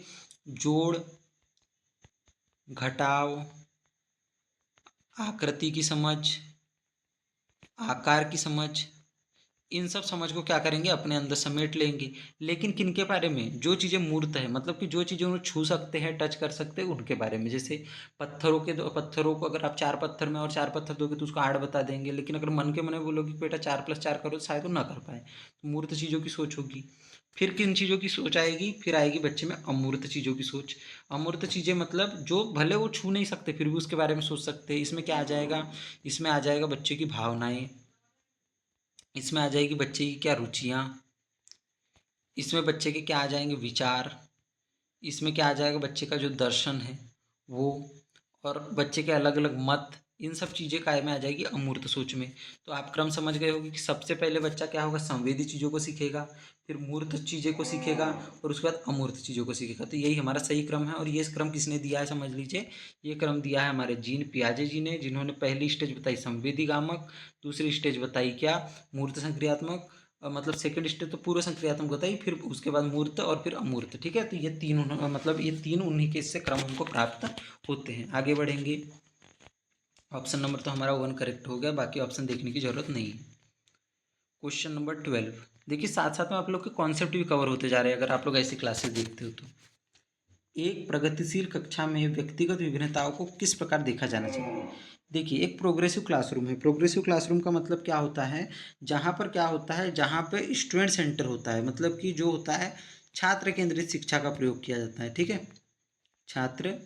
जोड़, घटाव, आकृति की समझ, आकार की समझ, इन सब समझ को क्या करेंगे, अपने अंदर समेट लेंगे। लेकिन किनके बारे में, जो चीज़ें मूर्त है, मतलब कि जो चीज़ें उन्हें छू सकते हैं, टच कर सकते हैं, उनके बारे में। जैसे पत्थरों को अगर आप 4 पत्थर में और 4 पत्थर दोगे तो उसको 8 बता देंगे, लेकिन अगर मन के मन में बोलोगे कि बेटा 4+4 करो, तो शायद वो ना कर पाए। तो मूर्त चीज़ों की सोच होगी। फिर किन चीज़ों की सोच आएगी, फिर आएगी बच्चे में अमूर्त चीज़ों की सोच। अमूर्त चीज़ें मतलब जो भले वो छू नहीं सकते फिर भी उसके बारे में सोच सकते हैं। इसमें क्या आ जाएगा, इसमें आ जाएगा बच्चे की भावनाएं, इसमें आ जाएगी बच्चे की क्या रुचियाँ, इसमें बच्चे के क्या आ जाएंगे विचार, इसमें क्या आ जाएगा बच्चे का जो दर्शन है वो, और बच्चे के अलग अलग मत, इन सब चीज़ें काय में आ जाएगी अमूर्त सोच में। तो आप क्रम समझ गए होंगे कि सबसे पहले बच्चा क्या होगा, संवेदी चीज़ों को सीखेगा, फिर मूर्त चीज़ें को सीखेगा, और उसके बाद अमूर्त चीज़ों को सीखेगा। तो यही हमारा सही क्रम है। और ये क्रम किसने दिया है समझ लीजिए, ये क्रम दिया है हमारे जीन पियाजे जी ने, जिन्होंने पहली स्टेज बताई संवेदी गामक, दूसरी स्टेज बताई क्या, मूर्त संक्रियात्मक, मतलब सेकंड स्टेज तो पूर्व संक्रियात्मक बताई, फिर उसके बाद मूर्त और फिर अमूर्त। ठीक है, तो ये तीन मतलब ये तीन उन्हीं के इससे क्रम हमको प्राप्त होते हैं। आगे बढ़ेंगे। ऑप्शन नंबर तो हमारा 1 करेक्ट हो गया, बाकी ऑप्शन देखने की जरूरत नहीं है। क्वेश्चन नंबर 12, देखिए साथ साथ में आप लोग के कॉन्सेप्ट भी कवर होते जा रहे हैं अगर आप लोग ऐसी क्लासेस देखते हो तो। एक प्रगतिशील कक्षा में व्यक्तिगत विभिन्नताओं को किस प्रकार देखा जाना चाहिए। देखिए, एक प्रोग्रेसिव क्लासरूम है। प्रोग्रेसिव क्लासरूम का मतलब क्या होता है, जहाँ पर क्या होता है, जहाँ पे स्टूडेंट सेंटर होता है, मतलब कि जो होता है छात्र केंद्रित शिक्षा का प्रयोग किया जाता है। ठीक है, छात्र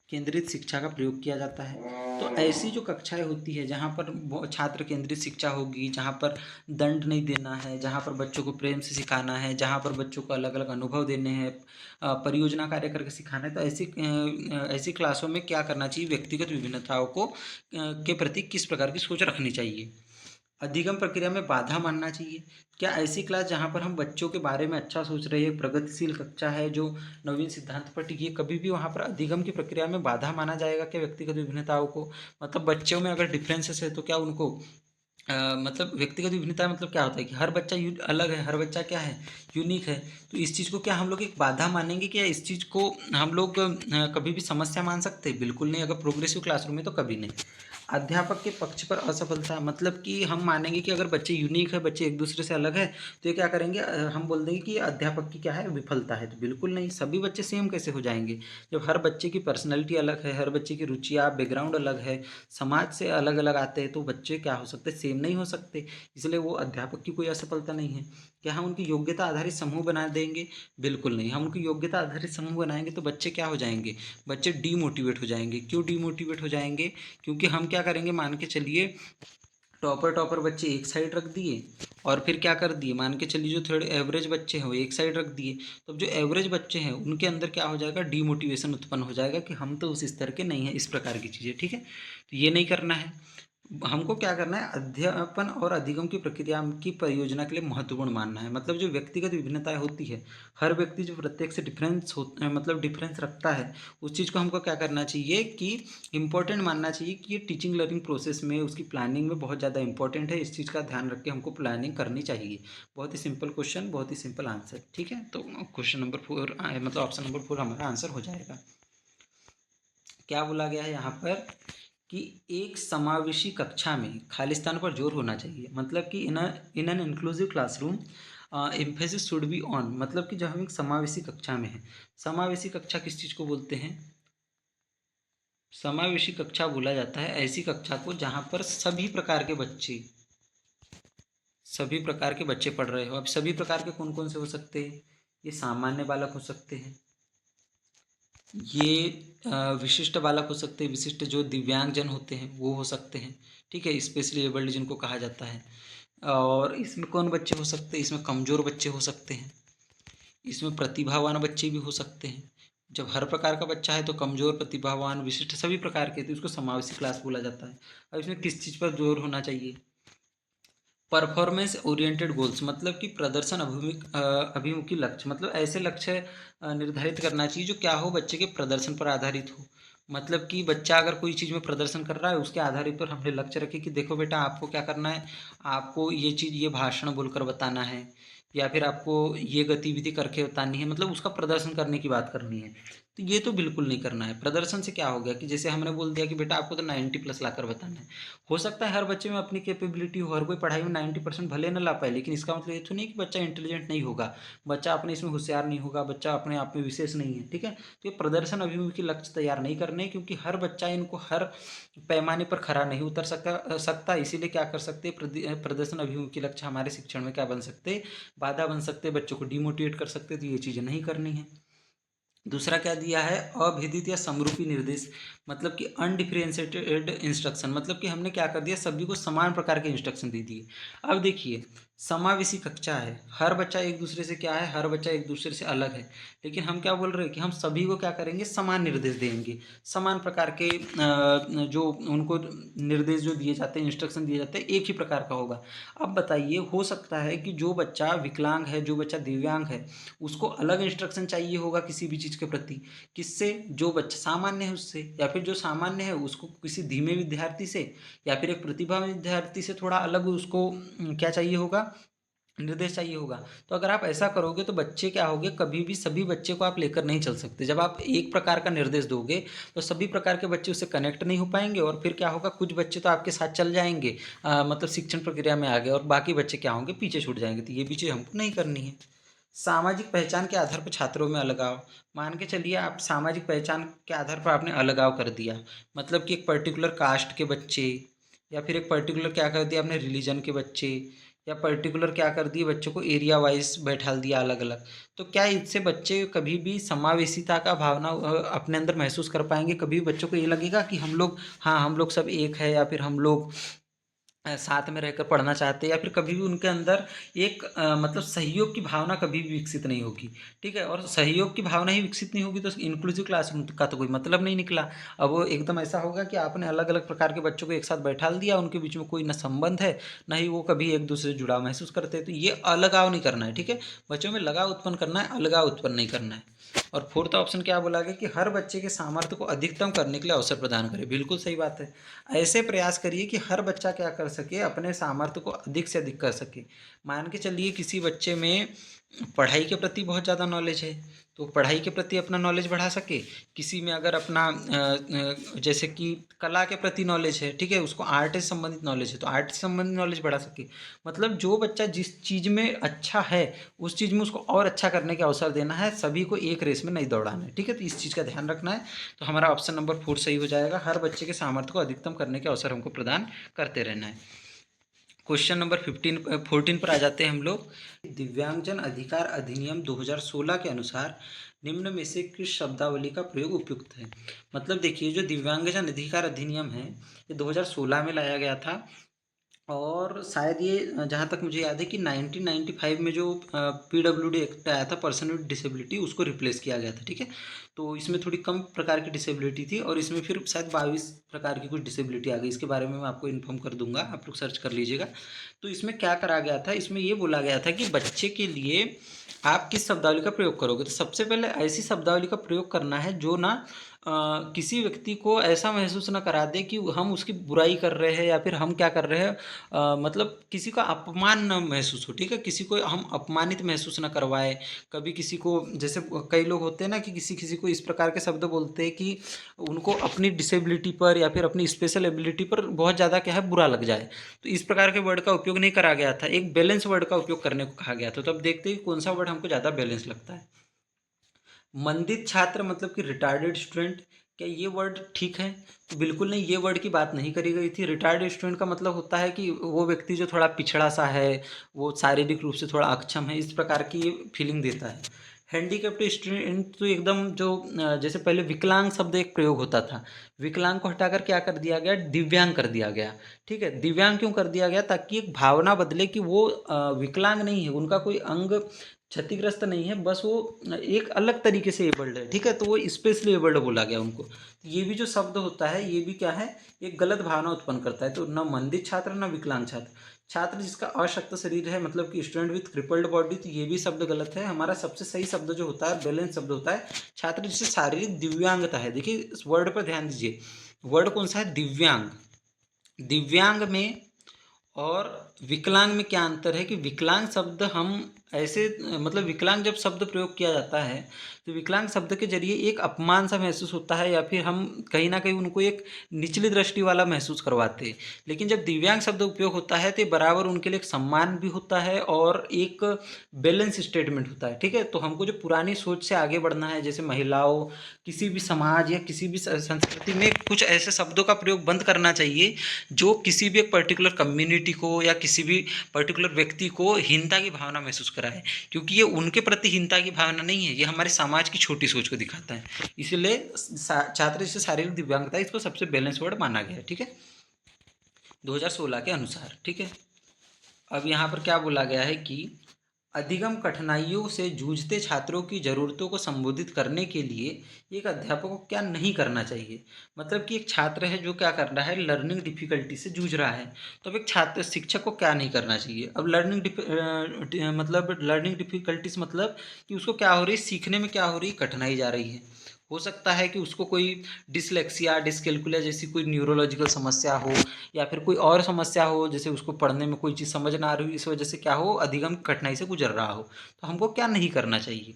केंद्रित शिक्षा का प्रयोग किया जाता है। तो ऐसी जो कक्षाएं होती है जहाँ पर छात्र केंद्रित शिक्षा होगी, जहाँ पर दंड नहीं देना है, जहाँ पर बच्चों को प्रेम से सिखाना है, जहाँ पर बच्चों को अलग अलग अनुभव देने हैं, परियोजना कार्य करके सिखाना है, तो ऐसी क्लासों में क्या करना चाहिए, व्यक्तिगत विभिन्नताओं को के प्रति किस प्रकार की सोच रखनी चाहिए। अधिगम प्रक्रिया में बाधा मानना चाहिए। क्या ऐसी क्लास जहाँ पर हम बच्चों के बारे में अच्छा सोच रहे हैं, प्रगतिशील कक्षा है जो नवीन सिद्धांत पर टिकी है, कभी भी वहाँ पर अधिगम की प्रक्रिया में बाधा माना जाएगा क्या व्यक्तिगत विभिन्नताओं को। मतलब बच्चों में अगर डिफरेंसेस है तो क्या उनको मतलब व्यक्तिगत विभिन्नता मतलब क्या होता है कि हर बच्चा अलग है, हर बच्चा क्या है, यूनिक है। तो इस चीज़ को क्या हम लोग एक बाधा मानेंगे, क्या इस चीज़ को हम लोग कभी भी समस्या मान सकते हैं? बिल्कुल नहीं। अगर प्रोग्रेसिव क्लासरूम है तो कभी नहीं। अध्यापक के पक्ष पर असफलता मतलब कि हम मानेंगे कि अगर बच्चे यूनिक है, बच्चे एक दूसरे से अलग है, तो ये क्या करेंगे, हम बोल देंगे कि अध्यापक की क्या है, विफलता है। तो बिल्कुल नहीं, सभी बच्चे सेम कैसे हो जाएंगे। जब हर बच्चे की पर्सनैलिटी अलग है, हर बच्चे की रुचियाँ बैकग्राउंड अलग है, समाज से अलग अलग आते हैं, तो बच्चे क्या हो सकते, सेम नहीं हो सकते। इसलिए वो अध्यापक की कोई असफलता नहीं है। क्या हम उनकी योग्यता आधारित समूह बना देंगे? बिल्कुल नहीं। हम उनकी योग्यता आधारित समूह बनाएंगे तो बच्चे क्या हो जाएंगे, बच्चे डीमोटिवेट हो जाएंगे। क्यों डीमोटिवेट हो जाएंगे? क्योंकि हम क्या करेंगे, मान के चलिए टॉपर टॉपर बच्चे एक साइड रख दिए, और फिर क्या कर दिए, मान के चलिए जो थोड़े एवरेज बच्चे हैं वो एक साइड रख दिए। तो अब जो एवरेज बच्चे हैं उनके अंदर क्या हो जाएगा, डीमोटिवेशन उत्पन्न हो जाएगा कि हम तो उस स्तर के नहीं हैं, इस प्रकार की चीज़ें। ठीक है, तो ये नहीं करना है। हमको क्या करना है, अध्यापन और अधिगम की प्रक्रिया की परियोजना के लिए महत्वपूर्ण मानना है। मतलब जो व्यक्तिगत विभिन्नताएं होती है, हर व्यक्ति जो प्रत्येक से डिफरेंस हो मतलब डिफरेंस रखता है, उस चीज़ को हमको क्या करना चाहिए कि इम्पोर्टेंट मानना चाहिए कि ये टीचिंग लर्निंग प्रोसेस में, उसकी प्लानिंग में बहुत ज़्यादा इंपॉर्टेंट है। इस चीज़ का ध्यान रख के हमको प्लानिंग करनी चाहिए। बहुत ही सिंपल क्वेश्चन, बहुत ही सिंपल आंसर। ठीक है, तो क्वेश्चन नंबर 4 मतलब ऑप्शन नंबर 4 हमारा आंसर हो जाएगा। क्या बोला गया है यहाँ पर कि एक समावेशी कक्षा में खालिस्तान पर जोर होना चाहिए। मतलब कि in an inclusive classroom emphasis should be on, मतलब कि जब हम एक समावेशी कक्षा में हैं। समावेशी कक्षा किस चीज़ को बोलते हैं, समावेशी कक्षा बोला जाता है ऐसी कक्षा को जहाँ पर सभी प्रकार के बच्चे पढ़ रहे हो। अब सभी प्रकार के कौन कौन से हो सकते हैं, ये सामान्य बालक हो सकते हैं, ये विशिष्ट बालक हो सकते हैं, विशिष्ट जो दिव्यांगजन होते हैं वो हो सकते हैं। ठीक है, स्पेशली एबल्ड जिनको कहा जाता है। और इसमें कौन बच्चे हो सकते हैं, इसमें कमज़ोर बच्चे हो सकते हैं, इसमें प्रतिभावान बच्चे भी हो सकते हैं। जब हर प्रकार का बच्चा है तो कमज़ोर, प्रतिभावान, विशिष्ट सभी प्रकार के, तो इसको समावेशी क्लास बोला जाता है। अब इसमें किस चीज़ पर जोर होना चाहिए, परफॉर्मेंस ओरिएंटेड गोल्स, मतलब कि प्रदर्शन अभिमुखी लक्ष्य, मतलब ऐसे लक्ष्य निर्धारित करना चाहिए जो क्या हो, बच्चे के प्रदर्शन पर आधारित हो। मतलब कि बच्चा अगर कोई चीज़ में प्रदर्शन कर रहा है, उसके आधारित पर हमने लक्ष्य रखे कि देखो बेटा आपको क्या करना है, आपको ये चीज़, ये भाषण बोलकर बताना है, या फिर आपको ये गतिविधि करके बतानी है, मतलब उसका प्रदर्शन करने की बात करनी है। तो ये तो बिल्कुल नहीं करना है। प्रदर्शन से क्या हो गया कि जैसे हमने बोल दिया कि बेटा आपको तो 90 प्लस लाकर बताना है। हो सकता है हर बच्चे में अपनी कैपेबिलिटी हो, हर कोई पढ़ाई में 90% भले ना ला पाए, लेकिन इसका मतलब ये तो नहीं कि बच्चा इंटेलिजेंट नहीं होगा, बच्चा अपने इसमें होशियार नहीं होगा, बच्चा अपने आप में विशेष नहीं है, ठीक है। तो ये प्रदर्शन अभिमुखी लक्ष्य तैयार नहीं करने, क्योंकि हर बच्चा इनको हर पैमाने पर खरा नहीं उतर सकता। इसीलिए क्या कर सकते हैं, प्रदर्शन अभिमुखी लक्ष्य हमारे शिक्षण में क्या बन सकते, बाधा बन सकते, बच्चों को डिमोटिवेट कर सकते। तो ये चीज़ें नहीं करनी है। दूसरा क्या दिया है, अभेदित या समरूपी निर्देश, मतलब कि अनडिफरेंशिएटेड इंस्ट्रक्शन, मतलब कि हमने क्या कर दिया, सभी को समान प्रकार के इंस्ट्रक्शन दे दिए। अब देखिए, समावेशी कक्षा है, हर बच्चा एक दूसरे से क्या है, हर बच्चा एक दूसरे से अलग है, लेकिन हम क्या बोल रहे हैं कि हम सभी को क्या करेंगे, समान निर्देश देंगे, समान प्रकार के जो उनको निर्देश जो दिए जाते हैं, इंस्ट्रक्शन दिए जाते हैं, एक ही प्रकार का होगा। अब बताइए, हो सकता है कि जो बच्चा विकलांग है, जो बच्चा दिव्यांग है, उसको अलग इंस्ट्रक्शन चाहिए होगा किसी भी चीज़ के प्रति, किससे, जो बच्चा सामान्य है उससे, या फिर जो सामान्य है उसको किसी धीमे विद्यार्थी से, या फिर एक प्रतिभावान विद्यार्थी से थोड़ा अलग उसको क्या चाहिए होगा, निर्देश चाहिए होगा। तो अगर आप ऐसा करोगे तो बच्चे क्या होंगे, कभी भी सभी बच्चे को आप लेकर नहीं चल सकते। जब आप एक प्रकार का निर्देश दोगे तो सभी प्रकार के बच्चे उससे कनेक्ट नहीं हो पाएंगे, और फिर क्या होगा, कुछ बच्चे तो आपके साथ चल जाएंगे, मतलब शिक्षण प्रक्रिया में आगे, और बाकी बच्चे क्या होंगे, पीछे छूट जाएंगे। तो ये भी चीज़ हमको नहीं करनी है। सामाजिक पहचान के आधार पर छात्रों में अलगाव, मान के चलिए आप सामाजिक पहचान के आधार पर आपने अलगाव कर दिया, मतलब कि एक पर्टिकुलर कास्ट के बच्चे, या फिर एक पर्टिकुलर क्या कर दिया आपने, रिलीजन के बच्चे, या पर्टिकुलर क्या कर दिए, बच्चों को एरिया वाइज बैठा दिया अलग अलग। तो क्या इससे बच्चे कभी भी समावेशिता का भावना अपने अंदर महसूस कर पाएंगे? कभी भी बच्चों को ये लगेगा कि हम लोग, हाँ हम लोग सब एक है, या फिर हम लोग साथ में रहकर पढ़ना चाहते हैं, या फिर कभी भी उनके अंदर एक मतलब सहयोग की भावना कभी भी विकसित नहीं होगी, ठीक है। और सहयोग की भावना ही विकसित नहीं होगी तो इंक्लूसिव क्लासरूम का तो कोई मतलब नहीं निकला। अब वो एकदम ऐसा होगा कि आपने अलग अलग प्रकार के बच्चों को एक साथ बैठा दिया, उनके बीच में कोई ना संबंध है, ना ही वो कभी एक दूसरे से जुड़ाव महसूस करते हैं। तो ये अलगाव नहीं करना है, ठीक है। बच्चों में लगाव उत्पन्न करना है, अलगाव उत्पन्न नहीं करना है। और फोर्थ ऑप्शन क्या बोला गया कि हर बच्चे के सामर्थ्य को अधिकतम करने के लिए अवसर प्रदान करें। बिल्कुल सही बात है। ऐसे प्रयास करिए कि हर बच्चा क्या कर सके, अपने सामर्थ्य को अधिक से अधिक कर सके। मान के चलिए किसी बच्चे में पढ़ाई के प्रति बहुत ज़्यादा नॉलेज है, तो पढ़ाई के प्रति अपना नॉलेज बढ़ा सके। किसी में अगर अपना जैसे कि कला के प्रति नॉलेज है, ठीक है, उसको आर्ट से संबंधित नॉलेज है, तो आर्ट से संबंधित नॉलेज बढ़ा सके। मतलब जो बच्चा जिस चीज़ में अच्छा है उस चीज़ में उसको और अच्छा करने के अवसर देना है, सभी को एक रेस में नहीं दौड़ाना है, ठीक है। तो इस चीज़ का ध्यान रखना है। तो हमारा ऑप्शन नंबर 4 सही हो जाएगा, हर बच्चे के सामर्थ्य को अधिकतम करने के अवसर हमको प्रदान करते रहना है। क्वेश्चन नंबर 14 पर आ जाते हैं हम लोग। दिव्यांगजन अधिकार अधिनियम 2016 के अनुसार निम्न में से किस शब्दावली का प्रयोग उपयुक्त है? मतलब देखिए, जो दिव्यांगजन अधिकार अधिनियम है, ये 2016 में लाया गया था, और शायद ये जहाँ तक मुझे याद है कि 1995 में जो पीडब्ल्यूडी एक्ट आया था, पर्सन विद डिसेबिलिटी, उसको रिप्लेस किया गया था, ठीक है। तो इसमें थोड़ी कम प्रकार की डिसेबिलिटी थी, और इसमें फिर शायद 22 प्रकार की कुछ डिसेबिलिटी आ गई। इसके बारे में मैं आपको इन्फॉर्म कर दूंगा, आप लोग सर्च कर लीजिएगा। तो इसमें क्या करा गया था, इसमें ये बोला गया था कि बच्चे के लिए आप किस शब्दावली का प्रयोग करोगे। तो सबसे पहले ऐसी शब्दावली का प्रयोग करना है जो ना किसी व्यक्ति को ऐसा महसूस ना करा दे कि हम उसकी बुराई कर रहे हैं, या फिर हम क्या कर रहे हैं, मतलब किसी का अपमान न महसूस हो, ठीक है, किसी को हम अपमानित महसूस ना करवाए। कभी किसी को, जैसे कई लोग होते हैं ना कि किसी किसी को इस प्रकार के शब्द बोलते हैं कि उनको अपनी डिसेबिलिटी पर या फिर अपनी स्पेशल एबिलिटी पर बहुत ज़्यादा क्या है, बुरा लग जाए। तो इस प्रकार के वर्ड का उपयोग नहीं करा गया था, एक बैलेंस वर्ड का उपयोग करने को कहा गया था। तो अब देखते हैं कौन सा वर्ड हमको ज़्यादा बैलेंस लगता है। मंदित छात्र मतलब कि रिटार्डेड स्टूडेंट, क्या ये वर्ड ठीक है? तो बिल्कुल नहीं, ये वर्ड की बात नहीं करी गई थी। रिटार्डेड स्टूडेंट का मतलब होता है कि वो व्यक्ति जो थोड़ा पिछड़ा सा है, वो शारीरिक रूप से थोड़ा अक्षम है, इस प्रकार की फीलिंग देता है। हैंडीकैप्ड स्टूडेंट तो एकदम जो जैसे पहले विकलांग शब्द एक प्रयोग होता था, विकलांग को हटाकर क्या कर दिया गया, दिव्यांग कर दिया गया, ठीक है। दिव्यांग क्यों कर दिया गया, ताकि एक भावना बदले कि वो विकलांग नहीं है, उनका कोई अंग क्षतिग्रस्त नहीं है, बस वो एक अलग तरीके से एबल्ड है, ठीक है। तो वो स्पेशली एबल्ड बोला गया उनको। तो ये भी जो शब्द होता है, ये भी क्या है, एक गलत भावना उत्पन्न करता है। तो न मंदित छात्र न विकलांग छात्र, छात्र जिसका अशक्त शरीर है, मतलब कि स्टूडेंट विथ क्रिपल्ड बॉडी, तो ये भी शब्द गलत है। हमारा सबसे सही शब्द जो होता है, बैलेंस शब्द होता है, छात्र जिसे शारीरिक दिव्यांगता है। देखिए इस वर्ड पर ध्यान दीजिए, वर्ड कौन सा है, दिव्यांग। दिव्यांग में और विकलांग में क्या अंतर है कि विकलांग शब्द हम ऐसे मतलब विकलांग जब शब्द प्रयोग किया जाता है तो विकलांग शब्द के जरिए एक अपमान सा महसूस होता है, या फिर हम कहीं ना कहीं उनको एक निचली दृष्टि वाला महसूस करवाते हैं। लेकिन जब दिव्यांग शब्द उपयोग होता है तो बराबर उनके लिए एक सम्मान भी होता है और एक बैलेंस स्टेटमेंट होता है। ठीक है, तो हमको जो पुरानी सोच से आगे बढ़ना है, जैसे महिलाओं, किसी भी समाज या किसी भी संस्कृति में कुछ ऐसे शब्दों का प्रयोग बंद करना चाहिए जो किसी भी एक पर्टिकुलर कम्युनिटी को या किसी भी पर्टिकुलर व्यक्ति को हीनता की भावना महसूस कराए, क्योंकि ये उनके प्रति हीनता की भावना नहीं है, ये हमारे समाज की छोटी सोच को दिखाता है। इसलिए छात्र से शारीरिक दिव्यांगता इसको सबसे बैलेंस वर्ड माना गया है। ठीक है, 2016 के अनुसार। ठीक है, अब यहाँ पर क्या बोला गया है कि अधिगम कठिनाइयों से जूझते छात्रों की ज़रूरतों को संबोधित करने के लिए एक अध्यापक को क्या नहीं करना चाहिए। मतलब कि एक छात्र है जो क्या कर रहा है, लर्निंग डिफिकल्टी से जूझ रहा है, तो अब एक छात्र शिक्षक को क्या नहीं करना चाहिए। अब मतलब लर्निंग डिफिकल्टीज मतलब कि उसको क्या हो रही है, सीखने में क्या हो रही है, कठिनाई जा रही है। हो सकता है कि उसको कोई डिसलेक्सिया, डिसकैल्कुलिया जैसी कोई न्यूरोलॉजिकल समस्या हो, या फिर कोई और समस्या हो, जैसे उसको पढ़ने में कोई चीज़ समझ ना आ रही हो, इस वजह से क्या हो, अधिगम कठिनाई से गुजर रहा हो। तो हमको क्या नहीं करना चाहिए।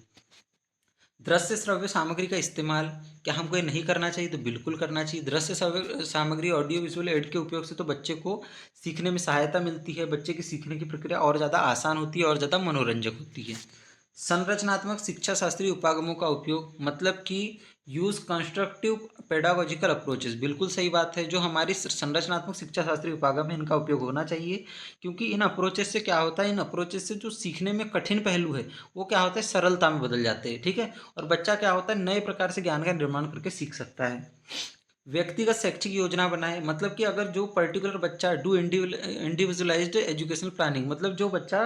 दृश्य श्रव्य सामग्री का इस्तेमाल, क्या हमको ये नहीं करना चाहिए, तो बिल्कुल करना चाहिए। दृश्य श्रव्य सामग्री, ऑडियो विजुअल एड के उपयोग से तो बच्चे को सीखने में सहायता मिलती है, बच्चे की सीखने की प्रक्रिया और ज़्यादा आसान होती है और ज़्यादा मनोरंजक होती है। संरचनात्मक शिक्षा शास्त्रीय उपागमों का उपयोग, मतलब कि यूज़ कंस्ट्रक्टिव पेडागोजिकल अप्रोचेस, बिल्कुल सही बात है। जो हमारी संरचनात्मक शिक्षा शास्त्रीय उपागम है इनका उपयोग होना चाहिए, क्योंकि इन अप्रोचेस से क्या होता है, इन अप्रोचेस से जो सीखने में कठिन पहलू है वो क्या होता है, सरलता में बदल जाते हैं। ठीक है, और बच्चा क्या होता है, नए प्रकार से ज्ञान का निर्माण करके सीख सकता है। व्यक्तिगत शैक्षिक योजना बनाए, मतलब कि अगर जो पर्टिकुलर बच्चा डू इंडिविजुअलाइज्ड एजुकेशनल प्लानिंग, मतलब जो बच्चा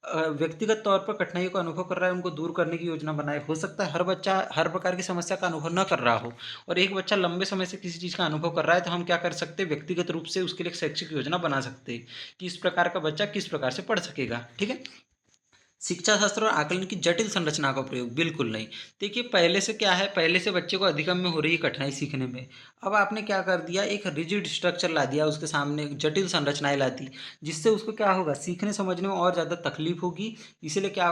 व्यक्तिगत तौर पर कठिनाइयों का अनुभव कर रहा है उनको दूर करने की योजना बनाए। हो सकता है हर बच्चा हर प्रकार की समस्या का अनुभव न कर रहा हो, और एक बच्चा लंबे समय से किसी चीज़ का अनुभव कर रहा है, तो हम क्या कर सकते हैं, व्यक्तिगत रूप से उसके लिए एक शैक्षिक योजना बना सकते हैं कि इस प्रकार का बच्चा किस प्रकार से पढ़ सकेगा। ठीक है, शिक्षा शास्त्र और आकलन की जटिल संरचना का प्रयोग, बिल्कुल नहीं। देखिए पहले से क्या है, पहले से बच्चे को अधिगम में हो रही है कठिनाई सीखने में, अब आपने क्या कर दिया, एक रिजिड स्ट्रक्चर ला दिया उसके सामने, जटिल संरचनाएं ला दी, जिससे उसको क्या होगा, सीखने समझने में और ज़्यादा तकलीफ होगी। इसलिए क्या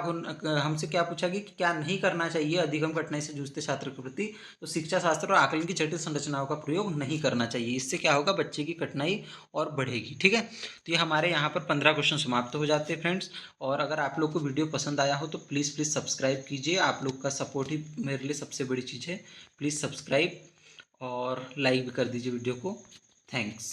हमसे क्या पूछा गया कि क्या नहीं करना चाहिए अधिगम कठिनाई से जूझते छात्र के प्रति, तो शिक्षा शास्त्र और आकलन की जटिल संरचनाओं का प्रयोग नहीं करना चाहिए। इससे क्या होगा, बच्चे की कठिनाई और बढ़ेगी। ठीक है, तो ये हमारे यहाँ पर 15 क्वेश्चन समाप्त हो जाते हैं फ्रेंड्स। और अगर आप लोग को वीडियो पसंद आया हो तो प्लीज़ प्लीज़ सब्सक्राइब कीजिए, आप लोग का सपोर्ट ही मेरे लिए सबसे बड़ी चीज़ है। प्लीज़ सब्सक्राइब और लाइक भी कर दीजिए वीडियो को। थैंक्स।